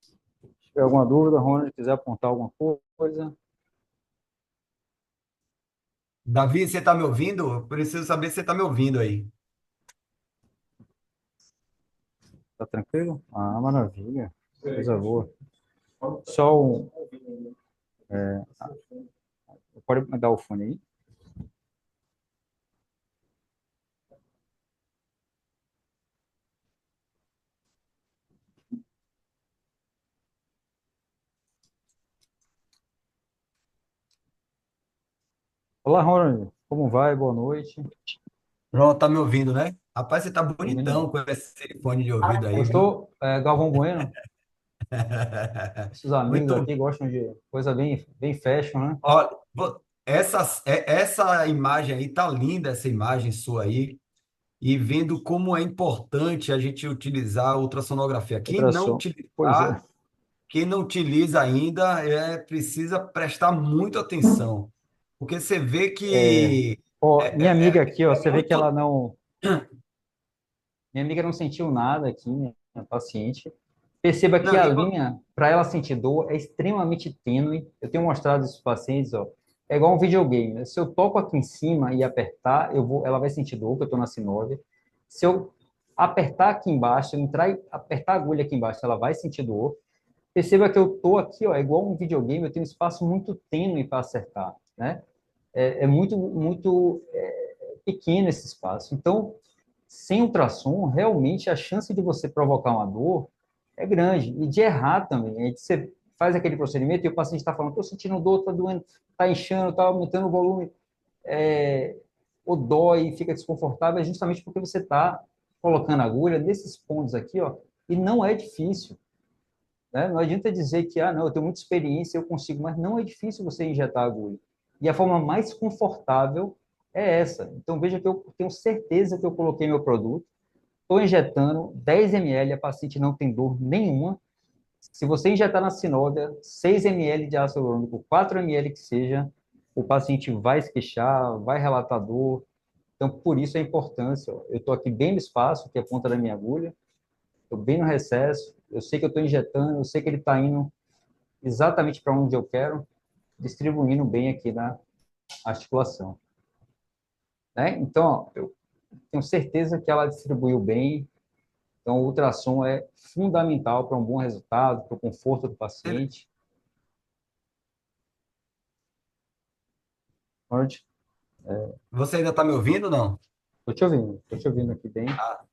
Se tiver alguma dúvida, Ronald, quiser apontar alguma coisa. Davi, você está me ouvindo? Eu preciso saber se você está me ouvindo aí. Tá tranquilo? Ah, maravilha. Coisa boa. Só um... Pode dar o fone aí? Olá, Ronald. Como vai? Boa noite. Pronto, tá me ouvindo, né? Rapaz, você tá Tô ouvindo. bonitão com esse fone de ouvido aí, viu? Gostou? Galvão Bueno? Esses amigos Muito. aqui gostam de coisa bem fashion, né? Olha, essa imagem aí tá linda, essa imagem sua aí, e vendo como é importante a gente utilizar a ultrassonografia. Ultrassom. Pois é. Quem não utiliza ainda, precisa prestar muita atenção, porque você vê que Ó, minha é, é, amiga aqui, ó, é você vê que ela muito. não... Minha amiga não sentiu nada aqui, né? na paciente. Perceba que Não, a linha, para ela sentir dor, é extremamente tênue. Eu tenho mostrado isso para os pacientes, ó. É igual um videogame, né? Se eu toco aqui em cima e apertar, ela vai sentir dor, porque eu estou na sinóvia. Se eu apertar aqui embaixo, entrar e apertar a agulha aqui embaixo, ela vai sentir dor. Perceba que eu estou aqui, ó, é igual um videogame, eu tenho um espaço muito tênue para acertar, né? É muito pequeno esse espaço. Então, sem ultrassom, realmente a chance de você provocar uma dor é grande. E de errar também. Aí você faz aquele procedimento e o paciente está falando, estou sentindo dor, está doendo, está inchando, está aumentando o volume, é, ou dói, fica desconfortável, é justamente porque você está colocando a agulha nesses pontos aqui, ó, e não é difícil. Né? Não adianta dizer que, não, eu tenho muita experiência, eu consigo, mas não é difícil você injetar a agulha. E a forma mais confortável é essa. Então, veja que eu tenho certeza que eu coloquei meu produto, estou injetando 10 ml, a paciente não tem dor nenhuma. Se você injetar na sinóvia 6 ml de ácido hialurônico, 4 ml que seja, o paciente vai se queixar, vai relatar dor. Então, por isso a importância. Ó. Eu estou aqui bem no espaço, que é a ponta da minha agulha, estou bem no recesso, eu sei que eu estou injetando, eu sei que ele está indo exatamente para onde eu quero, distribuindo bem aqui na articulação. Né? Então, ó, eu tenho certeza que ela distribuiu bem. Então, o ultrassom é fundamental para um bom resultado, para o conforto do paciente. Pode? você ainda está me ouvindo, não? Estou te ouvindo aqui bem. Ah,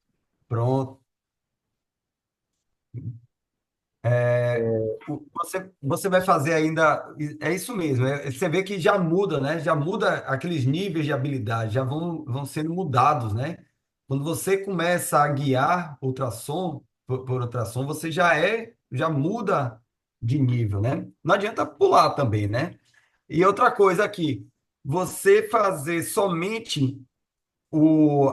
pronto. É, você vai fazer ainda, é isso mesmo, você vê que já muda, né? Já muda aqueles níveis de habilidade, já vão sendo mudados, né? Quando você começa a guiar ultrassom por ultrassom, você já muda de nível, né? Não adianta pular também, né? E outra coisa aqui, você fazer somente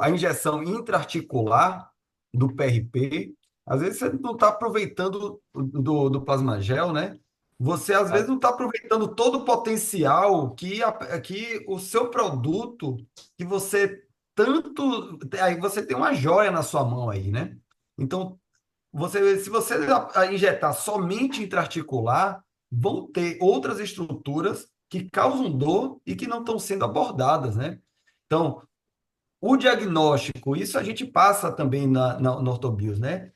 a injeção intraarticular do PRP, às vezes você não está aproveitando do plasmagel, né? Você às vezes Tá? não está aproveitando todo o potencial que o seu produto, que você tanto. Aí você tem uma joia na sua mão aí, né? Então, se você injetar somente intraarticular, vão ter outras estruturas que causam dor e que não estão sendo abordadas, né? Então, o diagnóstico, isso a gente passa também no Ortobios, né?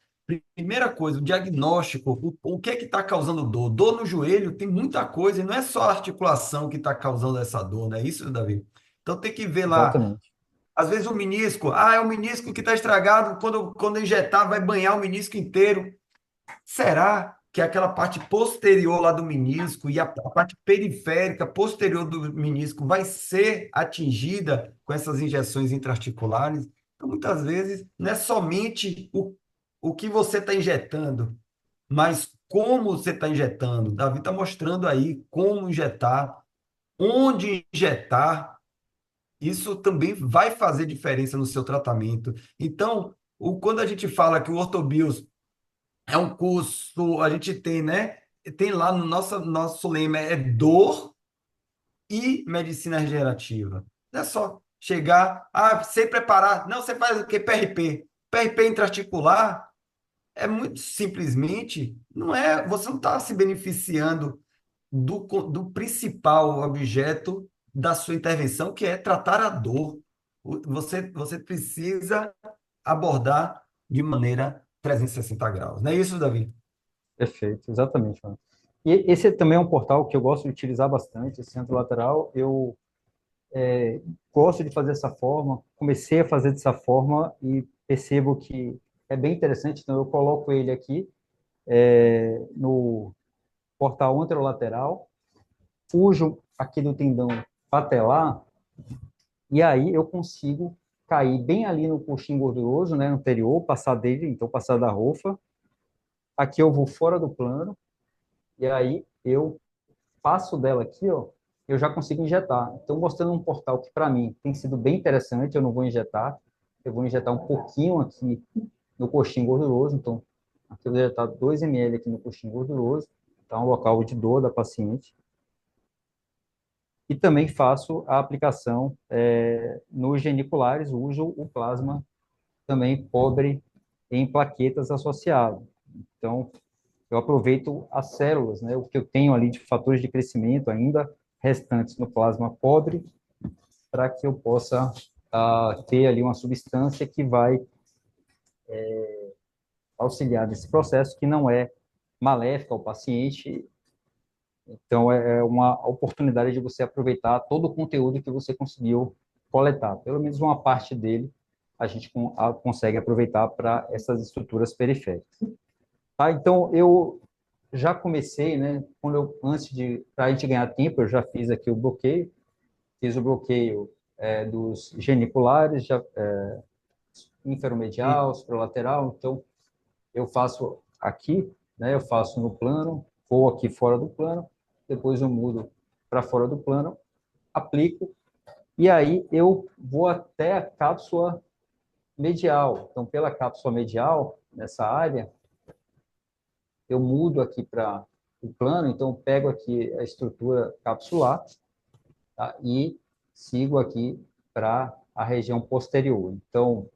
Primeira coisa, o diagnóstico, o que é que está causando dor? Dor no joelho tem muita coisa, e não é só a articulação que está causando essa dor, não é isso, Davi? Então tem que ver lá, Exatamente. às vezes o menisco, é o menisco que está estragado, quando injetar vai banhar o menisco inteiro. Será que aquela parte posterior lá do menisco e a parte periférica posterior do menisco vai ser atingida com essas injeções intraarticulares? Então, muitas vezes, não é somente o que você está injetando, mas como você está injetando. Davi está mostrando aí como injetar, onde injetar. Isso também vai fazer diferença no seu tratamento. Então, quando a gente fala que o ortobios é um curso, a gente tem, né? Tem lá no nosso lema, é dor e medicina regenerativa. Não é só chegar, sem preparar. Não, você faz o quê? PRP. PRP intraarticular é muito simplesmente, não é, você não está se beneficiando do principal objeto da sua intervenção, que é tratar a dor. Você precisa abordar de maneira 360 graus. Não é isso, Davi? Perfeito, exatamente, mano. E esse também é um portal que eu gosto de utilizar bastante, esse centro lateral. Eu gosto de fazer dessa forma, comecei a fazer dessa forma e percebo que é bem interessante. Então, eu coloco ele aqui no portal anterolateral, fujo aqui do tendão patelar, e aí eu consigo cair bem ali no coxim gorduroso, né, anterior, passar dele, então passar da rofa. Aqui eu vou fora do plano, e aí eu passo dela aqui, ó, eu já consigo injetar. Então, mostrando um portal que, para mim, tem sido bem interessante, eu não vou injetar, eu vou injetar um pouquinho aqui no coxim gorduroso, então, aqui eu vou injetar 2 ml aqui no coxim gorduroso, tá um local de dor da paciente. E também faço a aplicação nos geniculares, uso o plasma também pobre em plaquetas associadas. Então, eu aproveito as células, né, o que eu tenho ali de fatores de crescimento ainda restantes no plasma pobre, para que eu possa ter ali uma substância que vai auxiliar nesse processo, que não é maléfica ao paciente. Então, é uma oportunidade de você aproveitar todo o conteúdo que você conseguiu coletar. Pelo menos uma parte dele a gente consegue aproveitar para essas estruturas periféricas. Tá? Então, eu já comecei, né? Para a gente ganhar tempo, eu já fiz aqui o bloqueio, fiz o bloqueio dos geniculares, já, E- inferomedial, supralateral. Então, eu faço aqui, né? Eu faço no plano, vou aqui fora do plano, depois eu mudo para fora do plano, aplico, e aí eu vou até a cápsula medial. Então, pela cápsula medial, nessa área, eu mudo aqui para o plano, então eu pego aqui a estrutura capsular, tá? E sigo aqui para a região posterior. Então,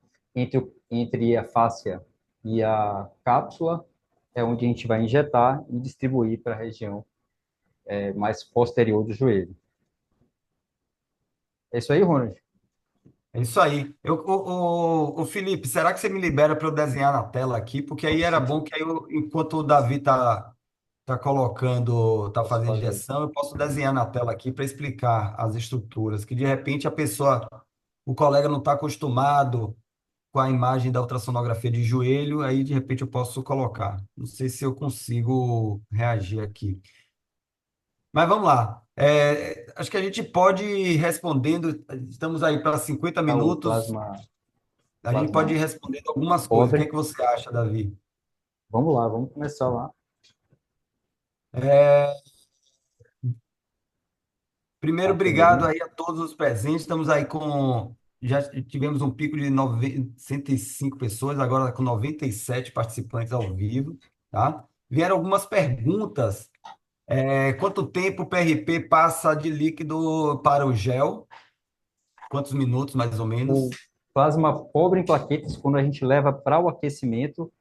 entre a fáscia e a cápsula, é onde a gente vai injetar e distribuir para a região mais posterior do joelho. É isso aí, Ronald? É isso aí. Felipe, será que você me libera para eu desenhar na tela aqui? Porque aí era Posso, bom que aí enquanto o Davi tá colocando, tá posso fazendo fazer. injeção, eu posso desenhar na tela aqui para explicar as estruturas, que de repente o colega não está acostumado com a imagem da ultrassonografia de joelho, aí de repente eu posso colocar. Não sei se eu consigo reagir aqui. Mas vamos lá. Acho que a gente pode ir respondendo, estamos aí para 50 Tá, o minutos, a gente pode ir plasma respondendo algumas coisas. O que é pobre. que você acha, Davi? Vamos lá, vamos começar lá. É, Primeiro, Tá, obrigado primeirinho. aí a todos os presentes. Estamos aí com. Já tivemos um pico de 105 pessoas, agora com 97 participantes ao vivo, tá? Vieram algumas perguntas. Quanto tempo o PRP passa de líquido para o gel? Quantos minutos, mais ou O menos? plasma pobre em plaquetas, quando a gente leva para o aquecimento,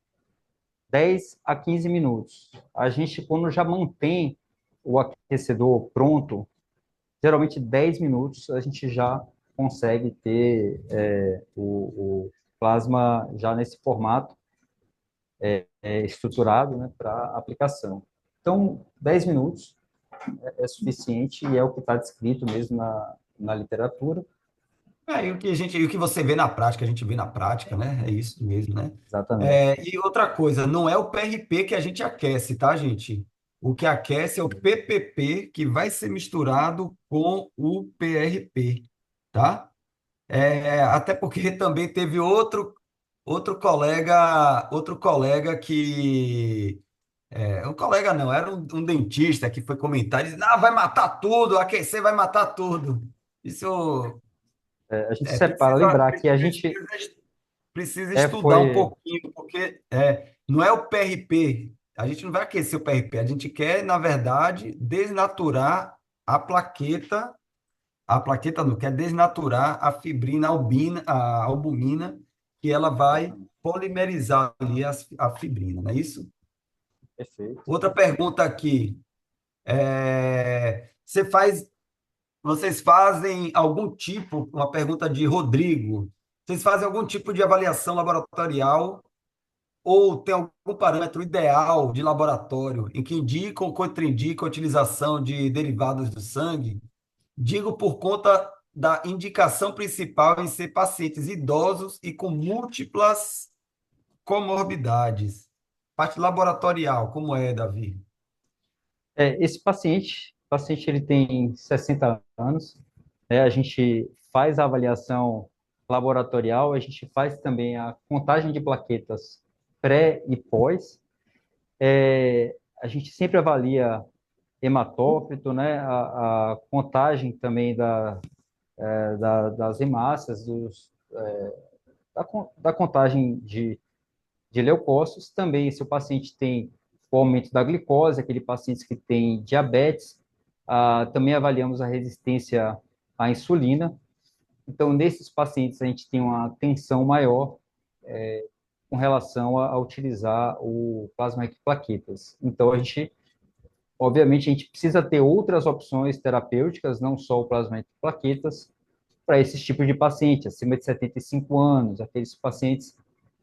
10 a 15 minutos. A gente, quando já mantém o aquecedor pronto, geralmente 10 minutos, a gente já consegue ter o plasma já nesse formato estruturado, né, para aplicação. Então, 10 minutos é suficiente e é o que está descrito mesmo na literatura. E o que você vê na prática, a gente vê na prática, né? É isso mesmo, né? Exatamente. E outra coisa, não é o PRP que a gente aquece, tá, gente? O que aquece é o PPP que vai ser misturado com o PRP, tá? Até porque também teve outro colega que um colega não, era um dentista que foi comentar, ele disse, não, vai matar tudo, aquecer vai matar tudo. Isso A gente é, separa, precisa, lembrar que a gente precisa, precisa estudar um foi pouquinho, porque não é o PRP. A gente não vai aquecer o PRP, a gente quer, na verdade, desnaturar a plaqueta. A plaqueta não quer desnaturar a fibrina albina, a albumina, que ela vai exatamente, polimerizar ali a fibrina, não é isso? perfeito. Outra pergunta aqui. Você faz Vocês fazem algum tipo, uma pergunta de Rodrigo, vocês fazem algum tipo de avaliação laboratorial ou tem algum parâmetro ideal de laboratório em que indica ou contraindica a utilização de derivados do sangue? Digo por conta da indicação principal em ser pacientes idosos e com múltiplas comorbidades. Parte laboratorial, como é, Davi? Esse paciente ele tem 60 anos, né? A gente faz a avaliação laboratorial, a gente faz também a contagem de plaquetas pré e pós. A gente sempre avalia hematócrito, né? A contagem também das hemácias, da contagem de leucócitos. Também, se o paciente tem o aumento da glicose, aquele paciente que tem diabetes, também avaliamos a resistência à insulina. Então, nesses pacientes, a gente tem uma tensão maior, com relação a utilizar o plasma de plaquetas. Então, obviamente, a gente precisa ter outras opções terapêuticas, não só o plasma de plaquetas, para esses tipos de pacientes, acima de 75 anos, aqueles pacientes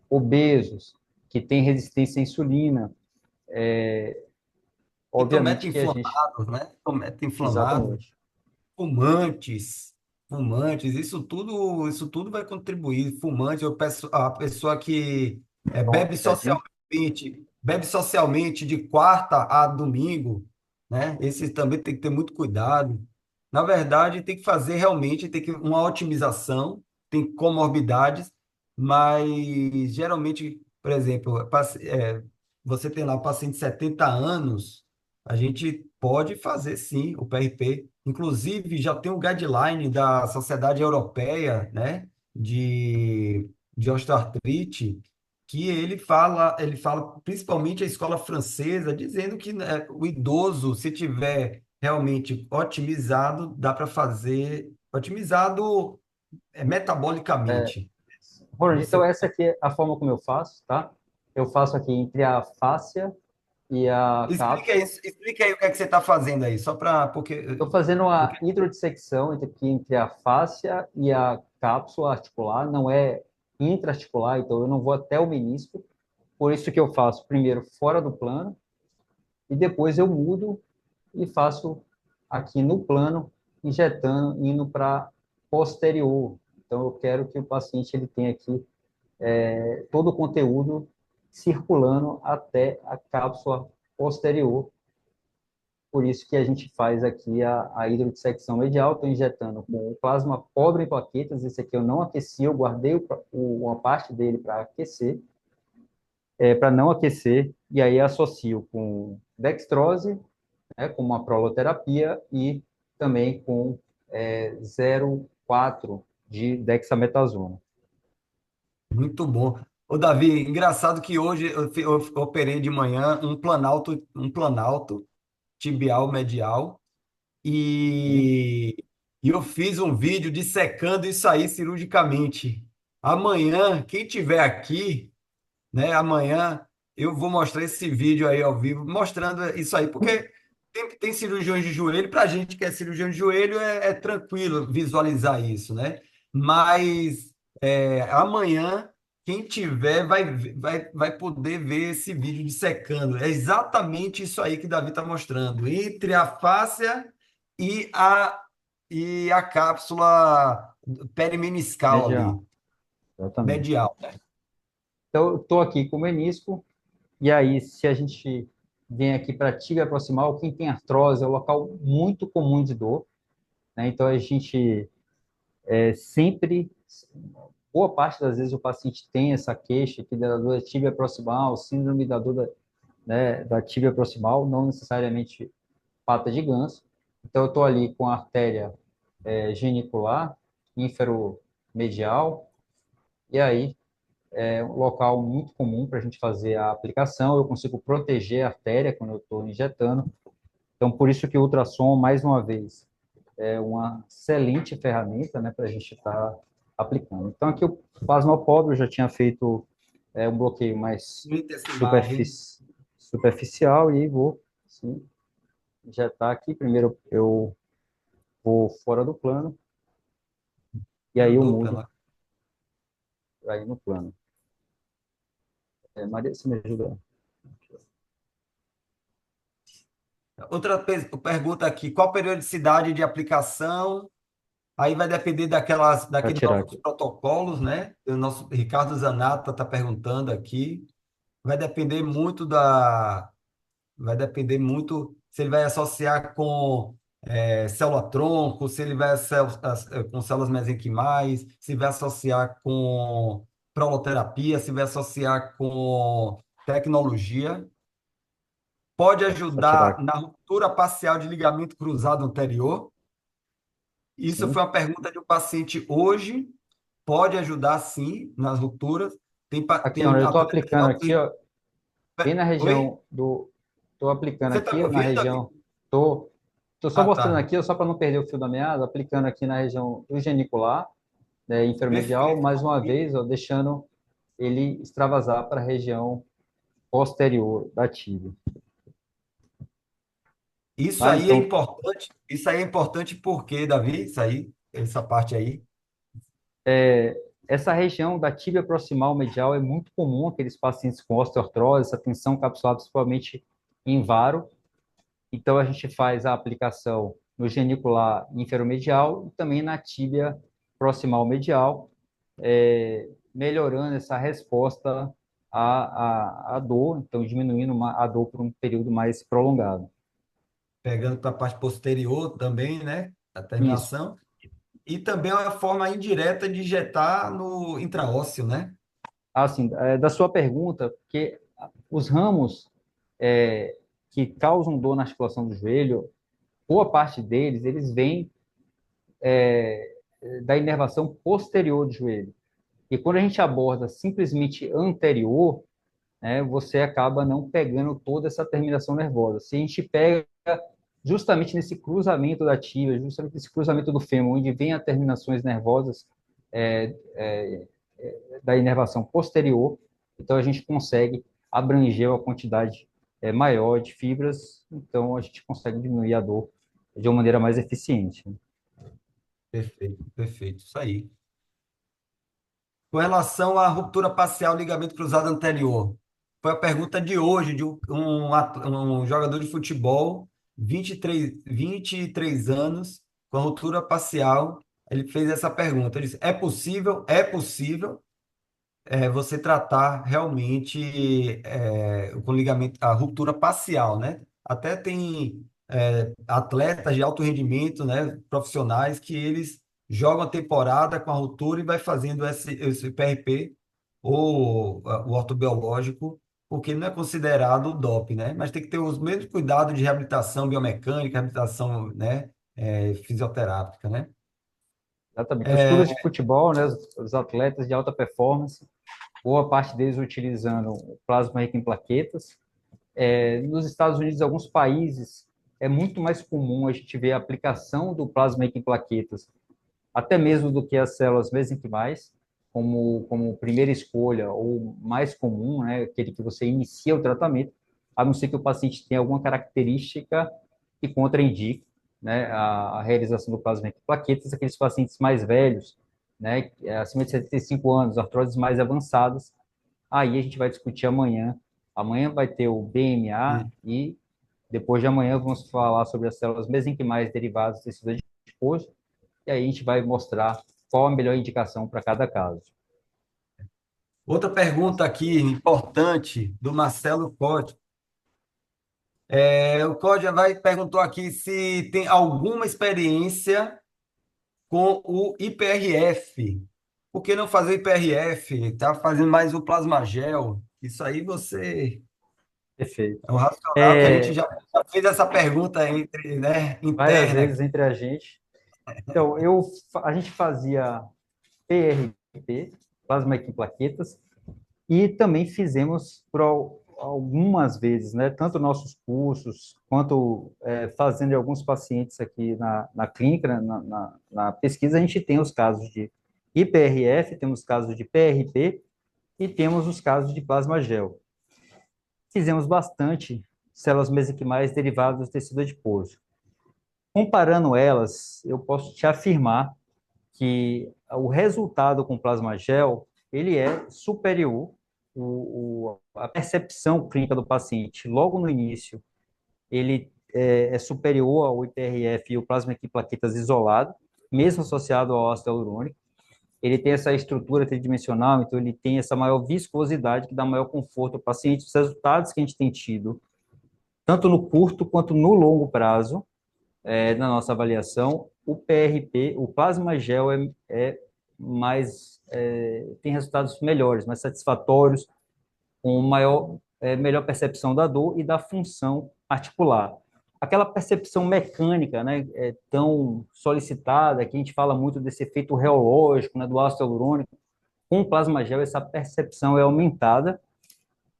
obesos, que têm resistência à insulina. Cetometro Obviamente que a gente... inflamados, né? Cetometro inflamado, Exatamente. fumantes, fumantes, isso tudo vai contribuir. Fumante, eu peço a pessoa que Tóxicas, né? bebe socialmente de quarta a domingo, né? Esse também tem que ter muito cuidado. Na verdade, tem que fazer realmente, tem que uma otimização, tem comorbidades, mas geralmente, por exemplo, você tem lá um paciente de 70 anos, a gente pode fazer sim o PRP. Inclusive, já tem um guideline da Sociedade Europeia, né, de osteoartrite, que ele fala principalmente a escola francesa, dizendo que, né, o idoso, se tiver realmente otimizado, dá para fazer otimizado metabolicamente. Ronald, então Você essa aqui é a forma como eu faço, tá? Eu faço aqui entre a fáscia e a cápsula. explica aí o que é que você está fazendo aí, só para Estou fazendo porque a hidrodissecção entre a fáscia e a cápsula articular, não é intraarticular, então eu não vou até o menisco. Por isso que eu faço primeiro fora do plano e depois eu mudo e faço aqui no plano, injetando, indo para posterior. Então eu quero que o paciente ele tenha aqui todo o conteúdo circulando até a cápsula posterior. Por isso que a gente faz aqui a hidrodissecção medial. Estou injetando com o plasma pobre em plaquetas. Esse aqui eu não aqueci, eu guardei uma parte dele para aquecer, para não aquecer. E aí associo com dextrose, né, com uma proloterapia e também com 0,4 de dexametasona. muito bom. Ô, Davi, engraçado que hoje eu operei de manhã um planalto tibial medial e, e eu fiz um vídeo dissecando isso aí cirurgicamente. Amanhã, quem tiver aqui, né? Amanhã eu vou mostrar esse vídeo aí ao vivo, mostrando isso aí, porque tem cirurgiões de joelho, para a gente que é cirurgião de joelho, é tranquilo visualizar isso, né? Mas amanhã, quem tiver vai poder ver esse vídeo dissecando. É exatamente isso aí que Davi está mostrando, entre a fáscia e a cápsula perimeniscal ali, Medial, exatamente. medial. Então, eu estou aqui com o menisco. E aí, se a gente vem aqui para a tíbia proximal, quem tem artrose é um local muito comum de dor, né? Então, a gente sempre, boa parte das vezes, o paciente tem essa queixa aqui da dor da tíbia proximal, síndrome da dor da tíbia proximal, não necessariamente pata de ganso. Então, eu estou ali com a artéria genicular, ínfero-medial, e aí é um local muito comum para a gente fazer a aplicação. Eu consigo proteger a artéria quando eu estou injetando. Então, por isso que o ultrassom, mais uma vez, é uma excelente ferramenta, né, para a gente estar aplicando. Então, aqui o plasma pobre eu já tinha feito um bloqueio mais Intercilar. superficial e vou sim, injetar aqui. Primeiro eu vou fora do plano e aí eu Ajudou mudo pela. aí no plano. Maria, você me ajuda? Pergunta aqui: qual a periodicidade de aplicação? Aí vai depender Para daqueles tirar nossos aqui. protocolos, né? O nosso Ricardo Zanata está perguntando aqui. Vai depender muito vai depender muito se ele vai associar com célula-tronco, se ele vai com células mesenquimais, se vai associar com proloterapia, se vai associar com tecnologia. Pode Só tirar ajudar aqui. na ruptura parcial de ligamento cruzado anterior? Isso Sim. foi uma pergunta de um paciente hoje. Pode ajudar, sim, nas rupturas. Aqui, olha, Tem eu estou apenas aplicando aqui, ó, bem na Oi? região do. Estou aplicando Você está aqui me ó, na ouvindo, Davi? região. Estou só Ah, mostrando tá. aqui, ó, só para não perder o fio da meada, aplicando aqui na região do genicular, né, intermedial, Perfeito. mais uma vez, ó, deixando ele extravasar para a região posterior da tíbia. Isso Tá? aí é Então, importante. Isso aí é importante porque, Davi, isso aí, essa parte aí, essa região da tíbia proximal medial é muito comum aqueles pacientes com osteoartrose, essa tensão capsular, principalmente em varo. Então, a gente faz a aplicação no genicular inferomedial e também na tíbia proximal medial, melhorando essa resposta à dor, então diminuindo a dor por um período mais prolongado. pegando para a parte posterior também, né? A Isso. terminação. E também é uma forma indireta de injetar no intraósseo, né? Assim, da sua pergunta, porque os ramos que causam dor na articulação do joelho, boa parte deles, eles vêm da inervação posterior do joelho. E quando a gente aborda simplesmente anterior, né, você acaba não pegando toda essa terminação nervosa. Se a gente pega justamente nesse cruzamento da tíbia, justamente nesse cruzamento do fêmur, onde vem as terminações nervosas é, é, da inervação posterior, então a gente consegue abranger uma quantidade maior de fibras, então a gente consegue diminuir a dor de uma maneira mais eficiente. Né? Perfeito, perfeito. Isso aí. Com relação à ruptura parcial ligamento cruzado anterior, foi a pergunta de hoje de um jogador de futebol, 23 anos, com ruptura parcial. Ele fez essa pergunta. Ele disse: é possível você tratar realmente com ligamento, a ruptura parcial, né? Até tem atletas de alto rendimento, né, profissionais, que eles jogam a temporada com a ruptura e vai fazendo esse PRP ou o ortobiológico, porque não é considerado doping, né? Mas tem que ter os mesmos cuidados de reabilitação biomecânica, reabilitação, né, fisioterápica, né? Exatamente. Os É, clubes de futebol, né, os atletas de alta performance, boa parte deles utilizando o plasma rico em plaquetas. Nos Estados Unidos, alguns países, é muito mais comum a gente ver a aplicação do plasma rico em plaquetas, até mesmo do que as células mesenquimais, como primeira escolha ou mais comum, né, aquele que você inicia o tratamento, a não ser que o paciente tenha alguma característica que contraindique, né, a realização do plasma rico em plaquetas, aqueles pacientes mais velhos, né, acima de 75 anos, artroses mais avançadas, aí a gente vai discutir amanhã. Amanhã vai ter o BMA e depois de amanhã vamos falar sobre as células mesenquimais derivadas do tecido adiposo e aí a gente vai mostrar qual a melhor indicação para cada caso. outra pergunta aqui importante do Marcelo Cote. O Cláudio vai perguntou aqui se tem alguma experiência com o IPRF. Por que não fazer IPRF? Tá fazendo mais o plasmagel. Isso aí você Perfeito. é um racional que a gente É, já fez essa pergunta entre, né, várias interna vezes aqui. entre a gente. Então, a gente fazia PRP, plasma em plaquetas, e também fizemos por algumas vezes, né, tanto nossos cursos, quanto fazendo em alguns pacientes aqui na clínica, né, na pesquisa, a gente tem os casos de IPRF, temos casos de PRP e temos os casos de plasma gel. Fizemos bastante células mesenquimais derivadas do tecido adiposo. Comparando elas, eu posso te afirmar que o resultado com plasma gel, ele é superior, a percepção clínica do paciente logo no início, ele é superior ao IPRF e o plasma de plaquetas isolado, mesmo associado ao ácido hialurônico. Ele tem essa estrutura tridimensional, então ele tem essa maior viscosidade que dá maior conforto ao paciente. Os resultados que a gente tem tido, tanto no curto quanto no longo prazo, na nossa avaliação, o PRP, o plasma gel tem resultados melhores, mais satisfatórios, com melhor percepção da dor e da função articular. Aquela percepção mecânica, né, tão solicitada, que a gente fala muito desse efeito reológico, né, do ácido hialurônico, com o plasma gel essa percepção é aumentada,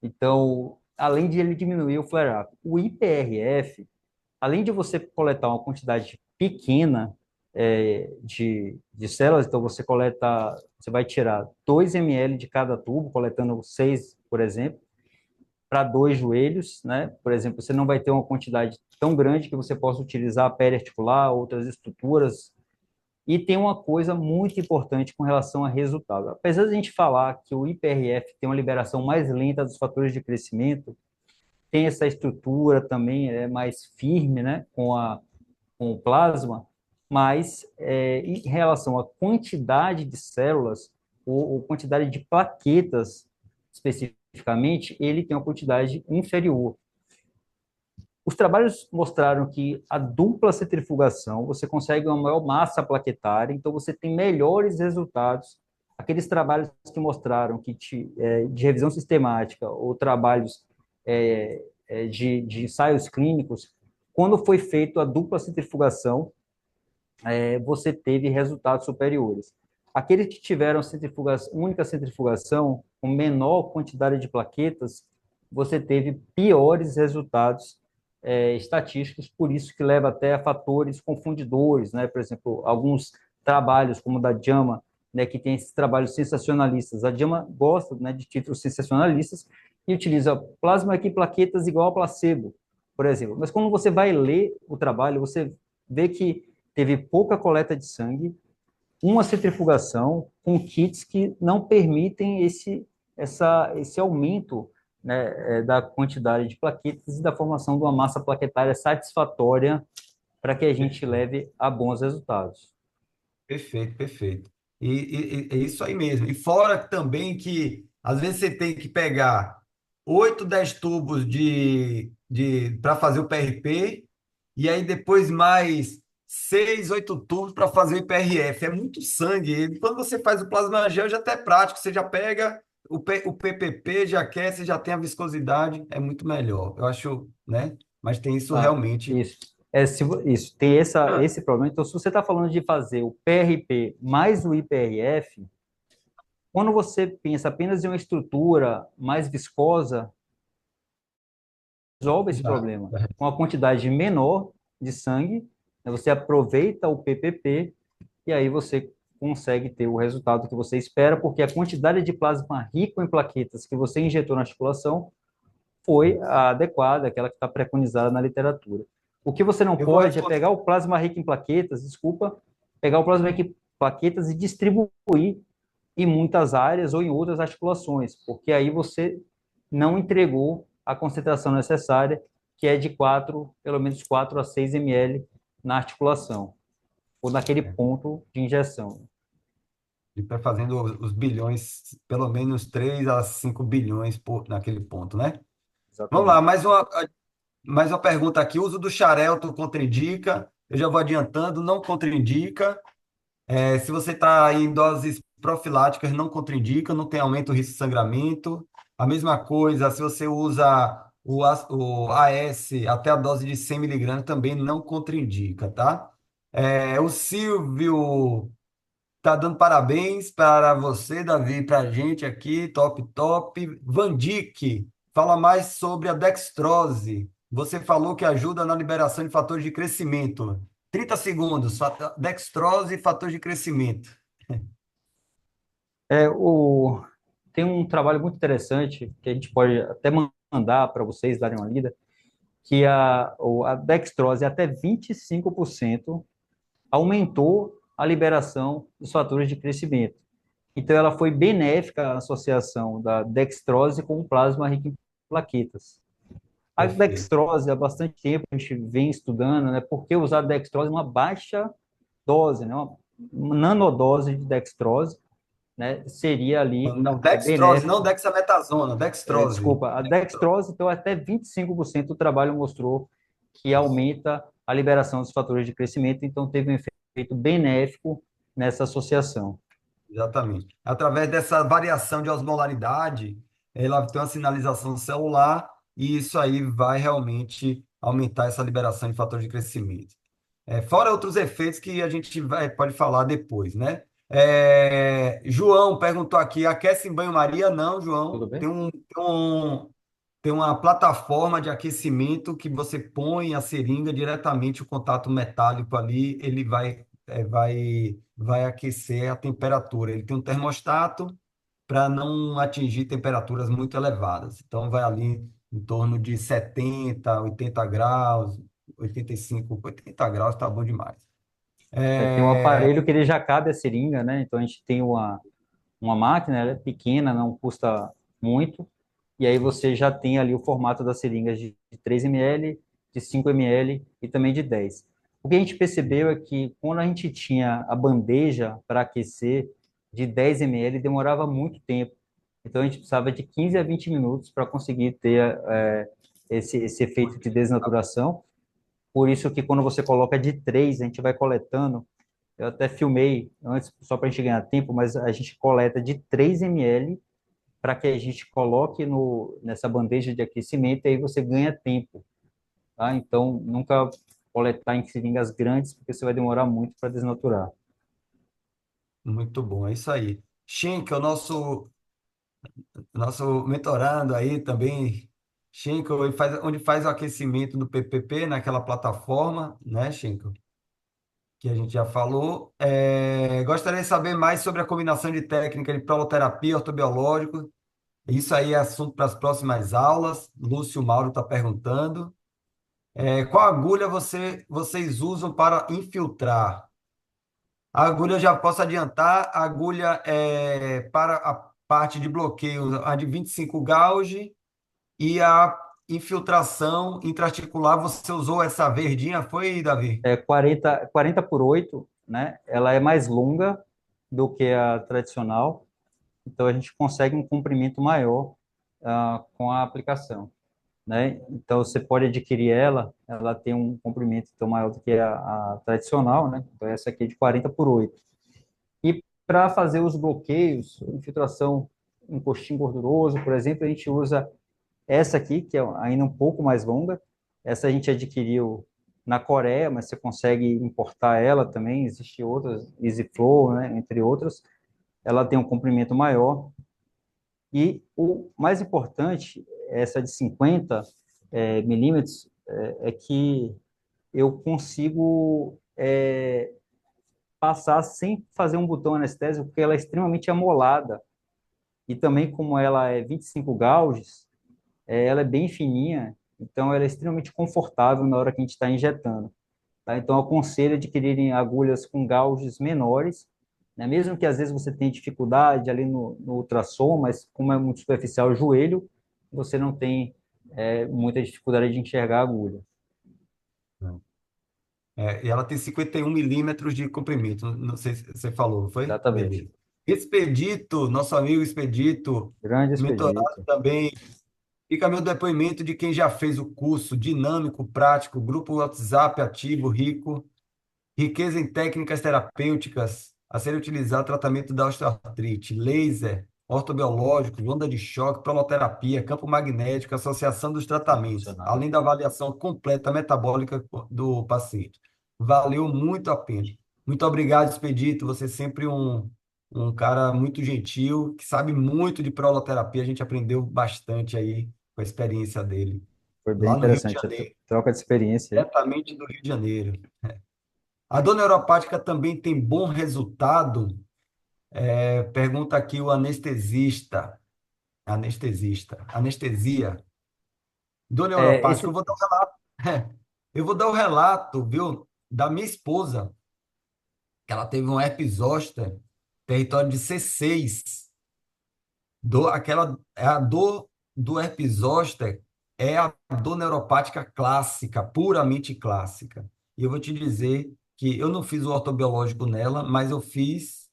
então, além de ele diminuir o flare-up. O IPRF, além de você coletar uma quantidade pequena, de células, então você vai tirar 2 ml de cada tubo, coletando 6, por exemplo, para 2 joelhos, né? Por exemplo, você não vai ter uma quantidade tão grande que você possa utilizar a pele articular, outras estruturas. E tem uma coisa muito importante com relação a resultado. Apesar de a gente falar que o IPRF tem uma liberação mais lenta dos fatores de crescimento, tem essa estrutura também mais firme, né, com o plasma, mas em relação à quantidade de células ou quantidade de plaquetas especificamente, ele tem uma quantidade inferior. Os trabalhos mostraram que a dupla centrifugação você consegue uma maior massa plaquetária, então você tem melhores resultados. Aqueles trabalhos que mostraram de revisão sistemática ou trabalhos de ensaios clínicos, quando foi feito a dupla centrifugação, você teve resultados superiores. Aqueles que tiveram única centrifugação, com menor quantidade de plaquetas, você teve piores resultados estatísticos, por isso que leva até a fatores confundidores, né? Por exemplo, alguns trabalhos, como o da JAMA, né, que tem esses trabalhos sensacionalistas. A JAMA gosta, né, de títulos sensacionalistas e utiliza plasma aqui plaquetas igual a placebo, por exemplo. Mas quando você vai ler o trabalho, você vê que teve pouca coleta de sangue, uma centrifugação com kits que não permitem esse aumento, né, da quantidade de plaquetas e da formação de uma massa plaquetária satisfatória para que a gente Perfeito, leve a bons resultados. perfeito, perfeito. É isso aí mesmo. E fora também que, às vezes, você tem que pegar 8, 10 tubos para fazer o PRP, e aí depois mais 6, 8 tubos para fazer o IPRF. É muito sangue. E quando você faz o plasma gel, já até é prático. Você já pega o PPP, já quer, você já tem a viscosidade, é muito melhor. Eu acho, né? Mas tem isso Ah, realmente. isso. Isso, tem esse problema. Então, se você está falando de fazer o PRP mais o IPRF, quando você pensa apenas em uma estrutura mais viscosa, resolve esse Já, problema. Com a quantidade menor de sangue, né, você aproveita o PPP e aí você consegue ter o resultado que você espera, porque a quantidade de plasma rico em plaquetas que você injetou na articulação foi a adequada, aquela que está preconizada na literatura. O que você não eu vou pode é responder. pegar o plasma rico em plaquetas, desculpa, pegar o plasma rico em plaquetas e distribuir em muitas áreas ou em outras articulações, porque aí você não entregou a concentração necessária, que é de 4, pelo menos 4 a 6 ml na articulação, ou naquele ponto de injeção. Ele está fazendo os bilhões, pelo menos 3 a 5 bilhões naquele ponto, né? Vamos lá, Exatamente. mais uma pergunta aqui. O uso do xarelto contraindica? Eu já vou adiantando, não contraindica. Se você está em doses profiláticas, não contraindica, não tem aumento do risco de sangramento. A mesma coisa, se você usa o AS até a dose de 100 miligramas, também não contraindica, tá? O Silvio tá dando parabéns para você, Davi, para a gente aqui, top, top. Vandique, fala mais sobre a dextrose. Você falou que ajuda na liberação de fatores de crescimento. 30 segundos, dextrose e fatores de crescimento. É, o, tem um trabalho muito interessante que a gente pode até mandar para vocês darem uma lida, que a dextrose até 25% aumentou a liberação dos fatores de crescimento. Então, ela foi benéfica à associação da dextrose com o plasma rico em plaquetas. A Perfeito. dextrose, há bastante tempo, a gente vem estudando, né, por que usar dextrose em uma baixa dose, né, uma nanodose de dextrose, né, seria ali Não, dextrose, não benéfico. dexametasona, dextrose. Desculpa, a dextrose, então, até 25% do trabalho mostrou que aumenta a liberação dos fatores de crescimento, então teve um efeito benéfico nessa associação. Exatamente. Através dessa variação de osmolaridade, ela tem uma sinalização celular e isso aí vai realmente aumentar essa liberação de fatores de crescimento. Fora outros efeitos que a gente pode falar depois, né? João perguntou aqui, aquece em banho-maria? Não, Tudo João. bem? Tem uma plataforma de aquecimento que você põe a seringa diretamente, o contato metálico ali, ele vai vai aquecer a temperatura. Ele tem um termostato para não atingir temperaturas muito elevadas. Então, vai ali em torno de 70, 80 graus, 85, 80 graus está bom demais. Tem um É, aparelho que ele já cabe a seringa, né? Então a gente tem uma máquina, ela é pequena, não custa muito, e aí você já tem ali o formato das seringas de 3 ml, de 5 ml e também de 10. O que a gente percebeu é que quando a gente tinha a bandeja para aquecer de 10 ml, demorava muito tempo. Então a gente precisava de 15 a 20 minutos para conseguir ter esse efeito de desnaturação. Por isso que quando você coloca de 3, a gente vai coletando. Eu até filmei antes, só para a gente ganhar tempo, mas a gente coleta de 3 ml para que a gente coloque nessa bandeja de aquecimento e aí você ganha tempo, tá? Então, nunca coletar em seringas grandes, porque você vai demorar muito para desnaturar. muito bom, é isso aí. Schenck, o nosso mentorando aí também, Schenck, onde faz o aquecimento do PPP naquela plataforma, né, Schenck? Que a gente já falou. Gostaria de saber mais sobre a combinação de técnica de proloterapia ortobiológico. Isso aí é assunto para as próximas aulas. Lúcio Mauro está perguntando. Qual agulha vocês usam para infiltrar? A agulha, eu já posso adiantar, a agulha é para a parte de bloqueio, a de 25 gauge, e a infiltração intraarticular, você usou essa verdinha, foi, Davi? É 40 por 8, né? Ela é mais longa do que a tradicional, então a gente consegue um comprimento maior com a aplicação, né? Então você pode adquirir ela tem um comprimento então maior do que a tradicional, né? Então essa aqui é de 40 por 8. E para fazer os bloqueios, infiltração em coxim gorduroso, por exemplo, a gente usa essa aqui, que é ainda um pouco mais longa. Essa a gente adquiriu na Coreia, mas você consegue importar ela também. Existem outras, EasyFlow, né, entre outras. Ela tem um comprimento maior. E o mais importante, essa de 50 milímetros, é que eu consigo passar sem fazer um botão anestésico, porque ela é extremamente amolada. E também, como ela é 25 gauges, ela é bem fininha, então ela é extremamente confortável na hora que a gente está injetando. Tá? Então, eu aconselho adquirirem agulhas com gauges menores, né? Mesmo que às vezes você tenha dificuldade ali no ultrassom, mas como é muito superficial o joelho, você não tem muita dificuldade de enxergar a agulha. E ela tem 51 milímetros de comprimento. Não sei se você falou, não foi? Exatamente. Beleza. Expedito, nosso amigo Expedito, Grande mentorado expedito. também. Fica meu depoimento de quem já fez o curso dinâmico, prático, grupo WhatsApp ativo, rico, riqueza em técnicas terapêuticas a serem utilizadas no tratamento da osteoartrite, laser, ortobiológico, onda de choque, proloterapia, campo magnético, associação dos tratamentos, Funcional. além da avaliação completa metabólica do paciente. Valeu muito a pena. Muito obrigado, Expedito. Você é sempre um cara muito gentil, que sabe muito de proloterapia. A gente aprendeu bastante aí com a experiência dele, Foi bem lá no Rio de interessante a Janeiro, troca de experiência aí. diretamente do Rio de Janeiro. A dor neuropática também tem bom resultado? Pergunta aqui o anestesista. Anestesia. Dor neuropática. Eu Esse vou dar o relato. Eu vou dar o relato, viu, da minha esposa, que ela teve um herpes zoster, território de C6. A dor do herpes zoster é a dor neuropática clássica, puramente clássica. E eu vou te dizer que eu não fiz o ortobiológico nela, mas eu fiz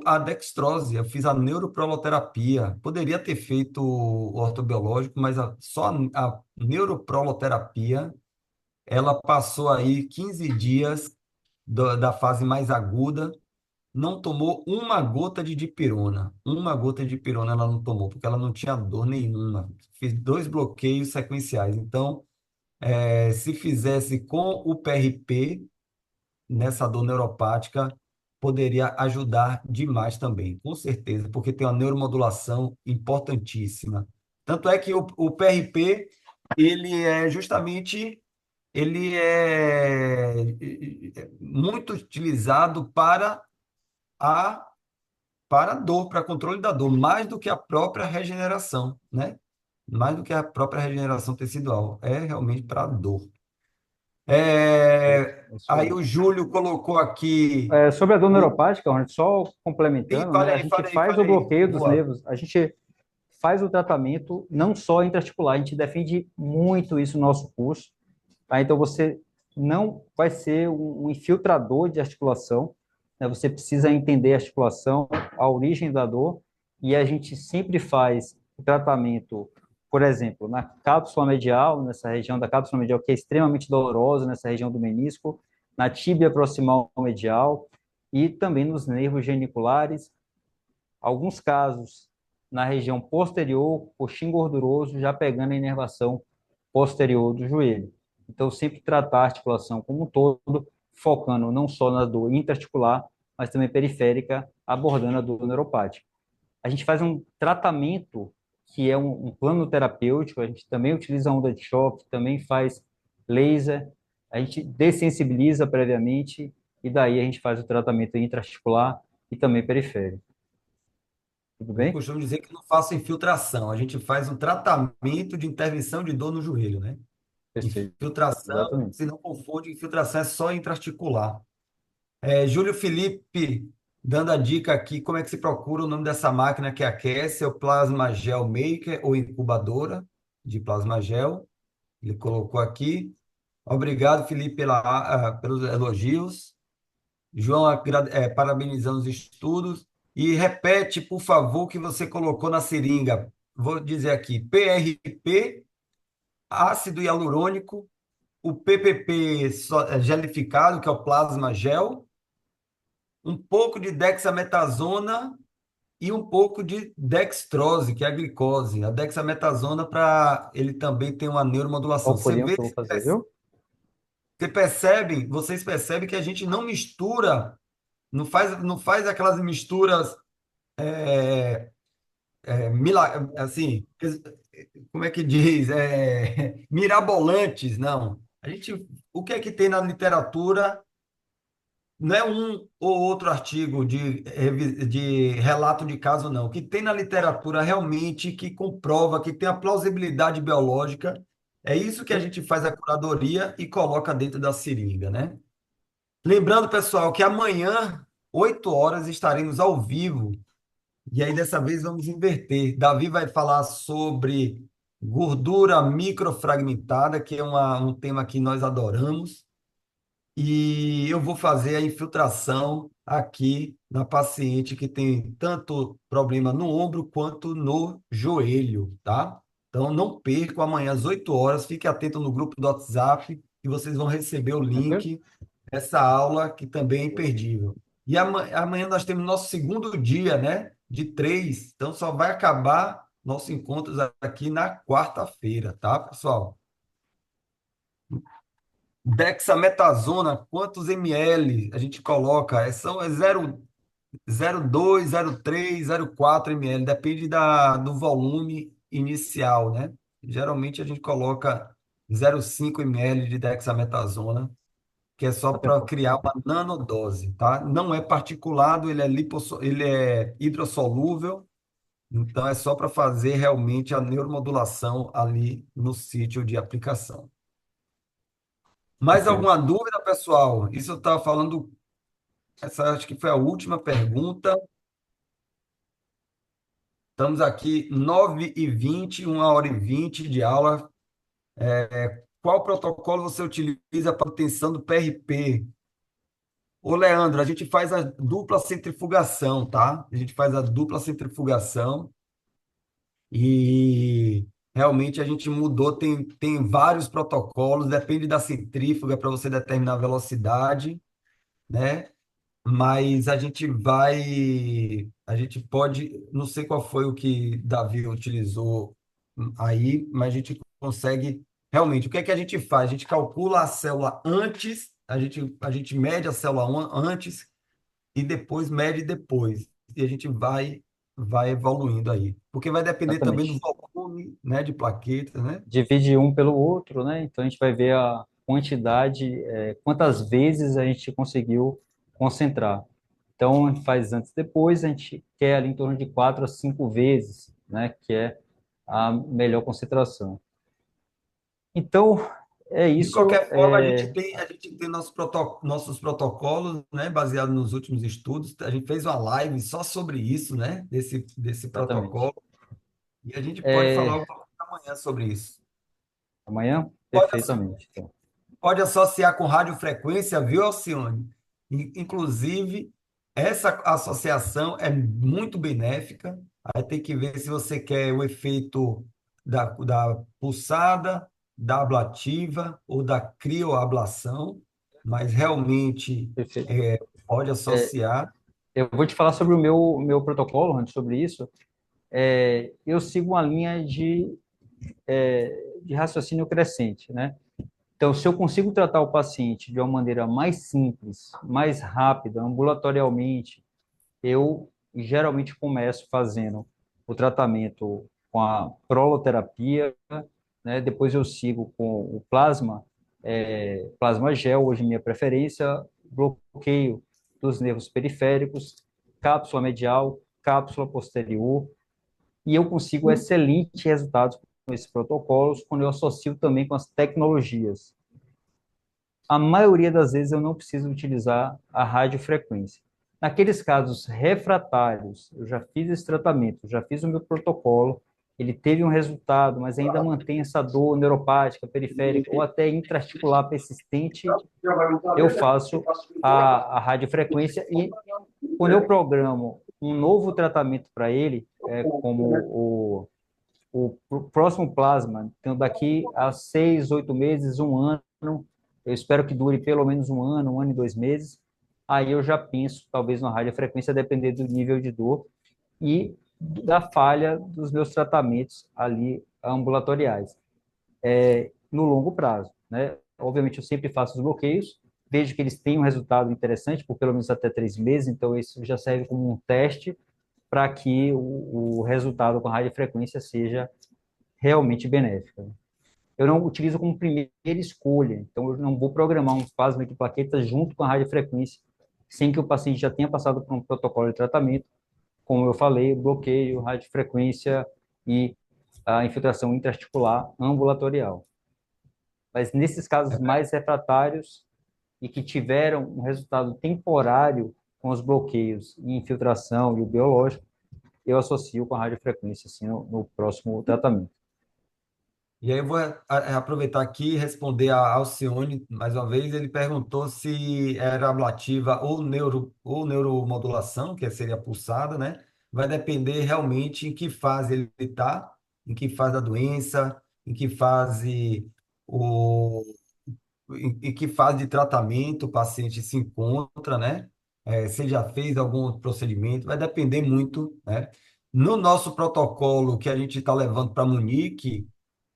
a dextrose, eu fiz a neuroproloterapia. Poderia ter feito o ortobiológico, mas só a neuroproloterapia, ela passou aí 15 dias da fase mais aguda, não tomou uma gota de dipirona. Uma gota de dipirona ela não tomou, porque ela não tinha dor nenhuma. Fiz 2 bloqueios sequenciais. Então, se fizesse com o PRP, nessa dor neuropática, poderia ajudar demais também, com certeza, porque tem uma neuromodulação importantíssima. Tanto é que o PRP, ele é justamente ele é muito utilizado a para dor, para controle da dor, mais do que a própria regeneração, né? Mais do que a própria regeneração tecidual, é realmente para dor. É isso Aí aí. o Júlio colocou aqui Sobre a dor o. neuropática, Ronald, só Ih, complementando, né? A falei, gente falei, faz o falei. bloqueio dos Boa. nervos, a gente faz o tratamento não só intraarticular, a gente defende muito isso no nosso curso, tá? Então você não vai ser um infiltrador de articulação, né? Você precisa entender a articulação, a origem da dor, e a gente sempre faz o tratamento, por exemplo, na cápsula medial, nessa região da cápsula medial que é extremamente dolorosa, nessa região do menisco, na tíbia proximal medial e também nos nervos geniculares, alguns casos na região posterior, coxim gorduroso, já pegando a inervação posterior do joelho. Então, sempre tratar a articulação como um todo, focando não só na dor intraarticular, mas também periférica, abordando a dor neuropática. A gente faz um tratamento que é um plano terapêutico, a gente também utiliza onda de choque, também faz laser, a gente dessensibiliza previamente e daí a gente faz o tratamento intraarticular e também periférico. Tudo Eu bem? costumo dizer que não faço infiltração, a gente faz um tratamento de intervenção de dor no joelho, né? Perfeito. Infiltração, Exatamente. se não confunde, infiltração é só intraarticular. Júlio Felipe dando a dica aqui, como é que se procura o nome dessa máquina que aquece, é o Plasma Gel Maker ou incubadora de plasma gel. Ele colocou aqui. Obrigado, Felipe, pelos elogios. João, parabenizando os estudos. E repete, por favor, o que você colocou na seringa. Vou dizer aqui: PRP, ácido hialurônico, o PPP gelificado, que é o plasma gel, um pouco de dexametasona e um pouco de dextrose, que é a glicose. A dexametasona, para ele também tem uma Olha neuromodulação. o pulinho que eu vou fazer, viu? Vocês percebem que a gente não mistura, não faz aquelas misturas assim, como é que diz? Mirabolantes, não. O que é que tem na literatura? Não é um ou outro artigo de relato de caso, não. O que tem na literatura realmente que comprova que tem a plausibilidade biológica, é isso que a gente faz a curadoria e coloca dentro da seringa, né? Lembrando, pessoal, que amanhã, 8 horas, estaremos ao vivo. E aí, dessa vez, vamos inverter. Davi vai falar sobre gordura microfragmentada, que é um tema que nós adoramos. E eu vou fazer a infiltração aqui na paciente que tem tanto problema no ombro quanto no joelho, tá? Então, não percam amanhã às 8 horas. Fique atento no grupo do WhatsApp e vocês vão receber o Tranquilo? link dessa aula que também é imperdível. E amanhã nós temos nosso segundo dia, né? De três. Então, só vai acabar nosso encontro aqui na quarta-feira, tá, pessoal? Dexametasona, quantos ml a gente coloca? É 0,2, 0,3, 0,4 ml, depende do volume inicial, né? Geralmente a gente coloca 0,5 ml de dexametasona, que é só Tá para tempo. criar uma nanodose, tá? Não é particulado, ele é hidrossolúvel, então é só para fazer realmente a neuromodulação ali no sítio de aplicação. Mais alguma Perfeito. dúvida, pessoal? Isso eu estava falando, essa acho que foi a última pergunta. Estamos aqui 9h20, 1h20 de aula. Qual protocolo você utiliza para obtenção do PRP? Ô, Leandro, a gente faz a dupla centrifugação, tá? A gente faz a dupla centrifugação e realmente a gente mudou, tem vários protocolos, depende da centrífuga para você determinar a velocidade, né? Mas a gente pode, não sei qual foi o que Davi utilizou aí, mas a gente consegue, realmente, o que é que a gente faz? A gente calcula a célula antes, a gente mede a célula antes e depois mede depois, e a gente vai evoluindo aí, porque vai depender também do Exatamente. volume, né, de plaquetas, né? Divide um pelo outro, né? Então a gente vai ver quantidade, quantas vezes a gente conseguiu concentrar. Então, a gente faz antes e depois, a gente quer ali em torno de 4 a 5 vezes, né, que é a melhor concentração. Então, é De isso. qualquer forma, a gente tem nossos protocolos, né, baseado nos últimos estudos. A gente fez uma live só sobre isso, né, desse Exatamente. protocolo. E a gente pode falar um É, pouco amanhã sobre isso. amanhã? Pode, Perfeitamente. Então, pode associar com radiofrequência, viu, Alcione? Inclusive, essa associação é muito benéfica. Aí tem que ver se você quer o efeito da pulsada, da ablativa ou da crioablação, mas realmente perfeito. pode associar. Eu vou te falar sobre o meu protocolo, antes sobre isso. Eu sigo uma linha de raciocínio crescente, né? Então, se eu consigo tratar o paciente de uma maneira mais simples, mais rápida, ambulatorialmente, eu geralmente começo fazendo o tratamento com a proloterapia, né? Depois eu sigo com o plasma, plasma gel, hoje minha preferência, bloqueio dos nervos periféricos, cápsula medial, cápsula posterior, e eu consigo excelentes resultados com esses protocolos quando eu associo também com as tecnologias. A maioria das vezes eu não preciso utilizar a radiofrequência. Naqueles casos refratários, eu já fiz esse tratamento, já fiz o meu protocolo, ele teve um resultado, mas ainda mantém essa dor neuropática, periférica ou até intraarticular persistente, eu faço a radiofrequência e quando eu programo um novo tratamento para ele, como o próximo plasma, então daqui a 6, 8 meses, um ano, eu espero que dure pelo menos um ano e 2 meses, aí eu já penso, talvez, na radiofrequência, depender do nível de dor e da falha dos meus tratamentos ali ambulatoriais, no longo prazo, né? Obviamente, eu sempre faço os bloqueios, vejo que eles têm um resultado interessante, por pelo menos até 3 meses, então isso já serve como um teste para que o resultado com radiofrequência seja realmente benéfica. Eu não utilizo como primeira escolha, então eu não vou programar um plasma de plaquetas junto com a radiofrequência, sem que o paciente já tenha passado por um protocolo de tratamento, como eu falei, bloqueio, radiofrequência e a infiltração intraarticular ambulatorial. Mas nesses casos mais refratários e que tiveram um resultado temporário com os bloqueios e infiltração e o biológico, eu associo com a radiofrequência assim, no próximo tratamento. E aí eu vou aproveitar aqui e responder a Alcione mais uma vez. Ele perguntou se era ablativa ou neuromodulação, que seria pulsada, né? Vai depender realmente em que fase ele está, em que fase da doença, em que fase o, em que fase de tratamento o paciente se encontra, né? Se ele já fez algum procedimento, vai depender muito, né? No nosso protocolo que a gente está levando para Munique,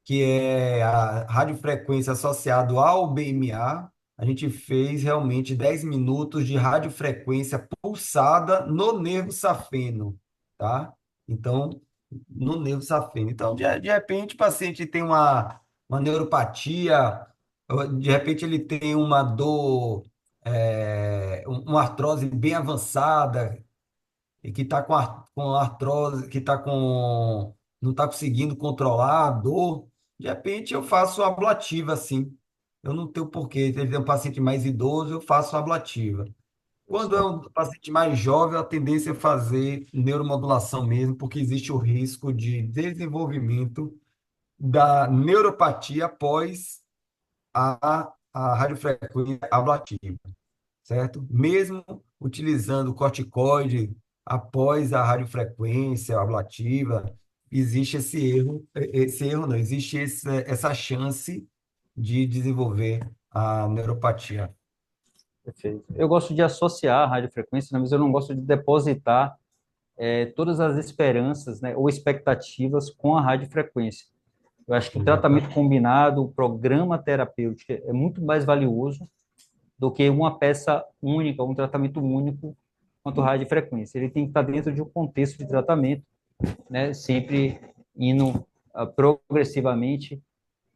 que é a radiofrequência associado ao BMA, a gente fez realmente 10 minutos de radiofrequência pulsada no nervo safeno, tá? Então, no nervo safeno. Então, de repente, o paciente tem uma neuropatia, ou de repente ele tem uma dor, uma artrose bem avançada, e que está com artrose, que não está conseguindo controlar a dor, de repente eu faço a ablativa, assim. Eu não tenho porquê. Se ele é um paciente mais idoso, eu faço a ablativa. Quando é um paciente mais jovem, a tendência é fazer neuromodulação mesmo, porque existe o risco de desenvolvimento da neuropatia após a radiofrequência ablativa, certo? Mesmo utilizando corticoide após a radiofrequência ablativa, existe esse erro não, existe essa chance de desenvolver a neuropatia. Perfeito. Eu gosto de associar a radiofrequência, né, mas eu não gosto de depositar todas as esperanças, né, ou expectativas com a radiofrequência. Eu acho que o tratamento Exatamente. combinado, o programa terapêutico é muito mais valioso do que uma peça única, um tratamento único quanto a radiofrequência. Ele tem que estar dentro de um contexto de tratamento, né, sempre indo progressivamente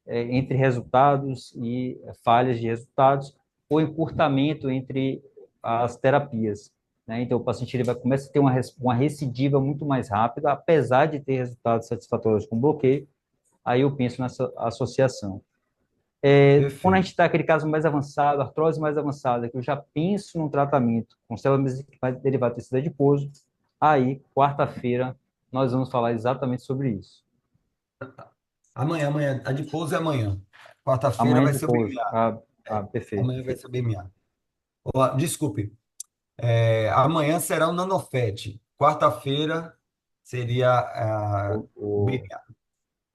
entre resultados e falhas de resultados, ou encurtamento entre as terapias, né? Então, o paciente ele vai começar a ter uma recidiva muito mais rápida, apesar de ter resultados satisfatórios com bloqueio, aí eu penso nessa associação. Quando a gente Perfeito. está aquele caso mais avançado, artrose mais avançada, que eu já penso num tratamento com célula mesencefálica derivada de tecido adiposo, aí, quarta-feira, nós vamos falar exatamente sobre isso. Amanhã, a de pouso é amanhã. Quarta-feira Amanhã vai de ser o pouso. BMA. Perfeito. Amanhã vai ser o BMA. Ó, desculpe, amanhã será o Nanofet. Quarta-feira seria O, o o, BMA.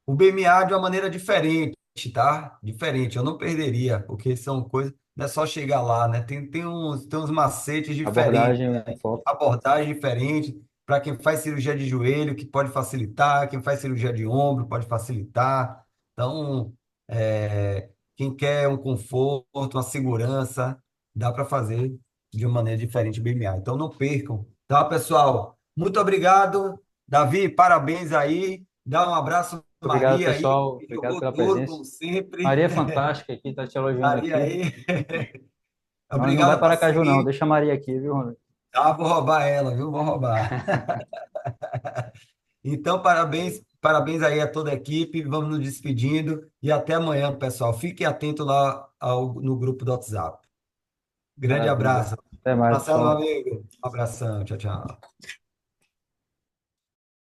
O BMA de uma maneira diferente, tá? Diferente, eu não perderia, porque são coisas, não é só chegar lá, né? Tem uns macetes diferentes, abordagem, um foco. abordagem diferente para quem faz cirurgia de joelho, que pode facilitar, quem faz cirurgia de ombro pode facilitar. Então, quem quer um conforto, uma segurança, dá para fazer de uma maneira diferente o BMA. Então, não percam, tá, pessoal? Muito obrigado, Davi, parabéns aí. Dá um abraço, Obrigado, Maria aí, pessoal. que Obrigado jogou pela duro, presença. como sempre. Maria é fantástica aqui, está te elogiando Maria aqui. aí. Não, não vai Obrigado para por Caju, não. seguir. Deixa a Maria aqui, viu, Ronald? Ah, vou roubar ela, viu? Vou roubar. Então, parabéns, parabéns aí a toda a equipe. Vamos nos despedindo e até amanhã, pessoal. Fiquem atentos lá no grupo do WhatsApp. Grande Maravilha. abraço. Até mais, Marcelo, meu pessoal. amigo. Um abração. Tchau, tchau.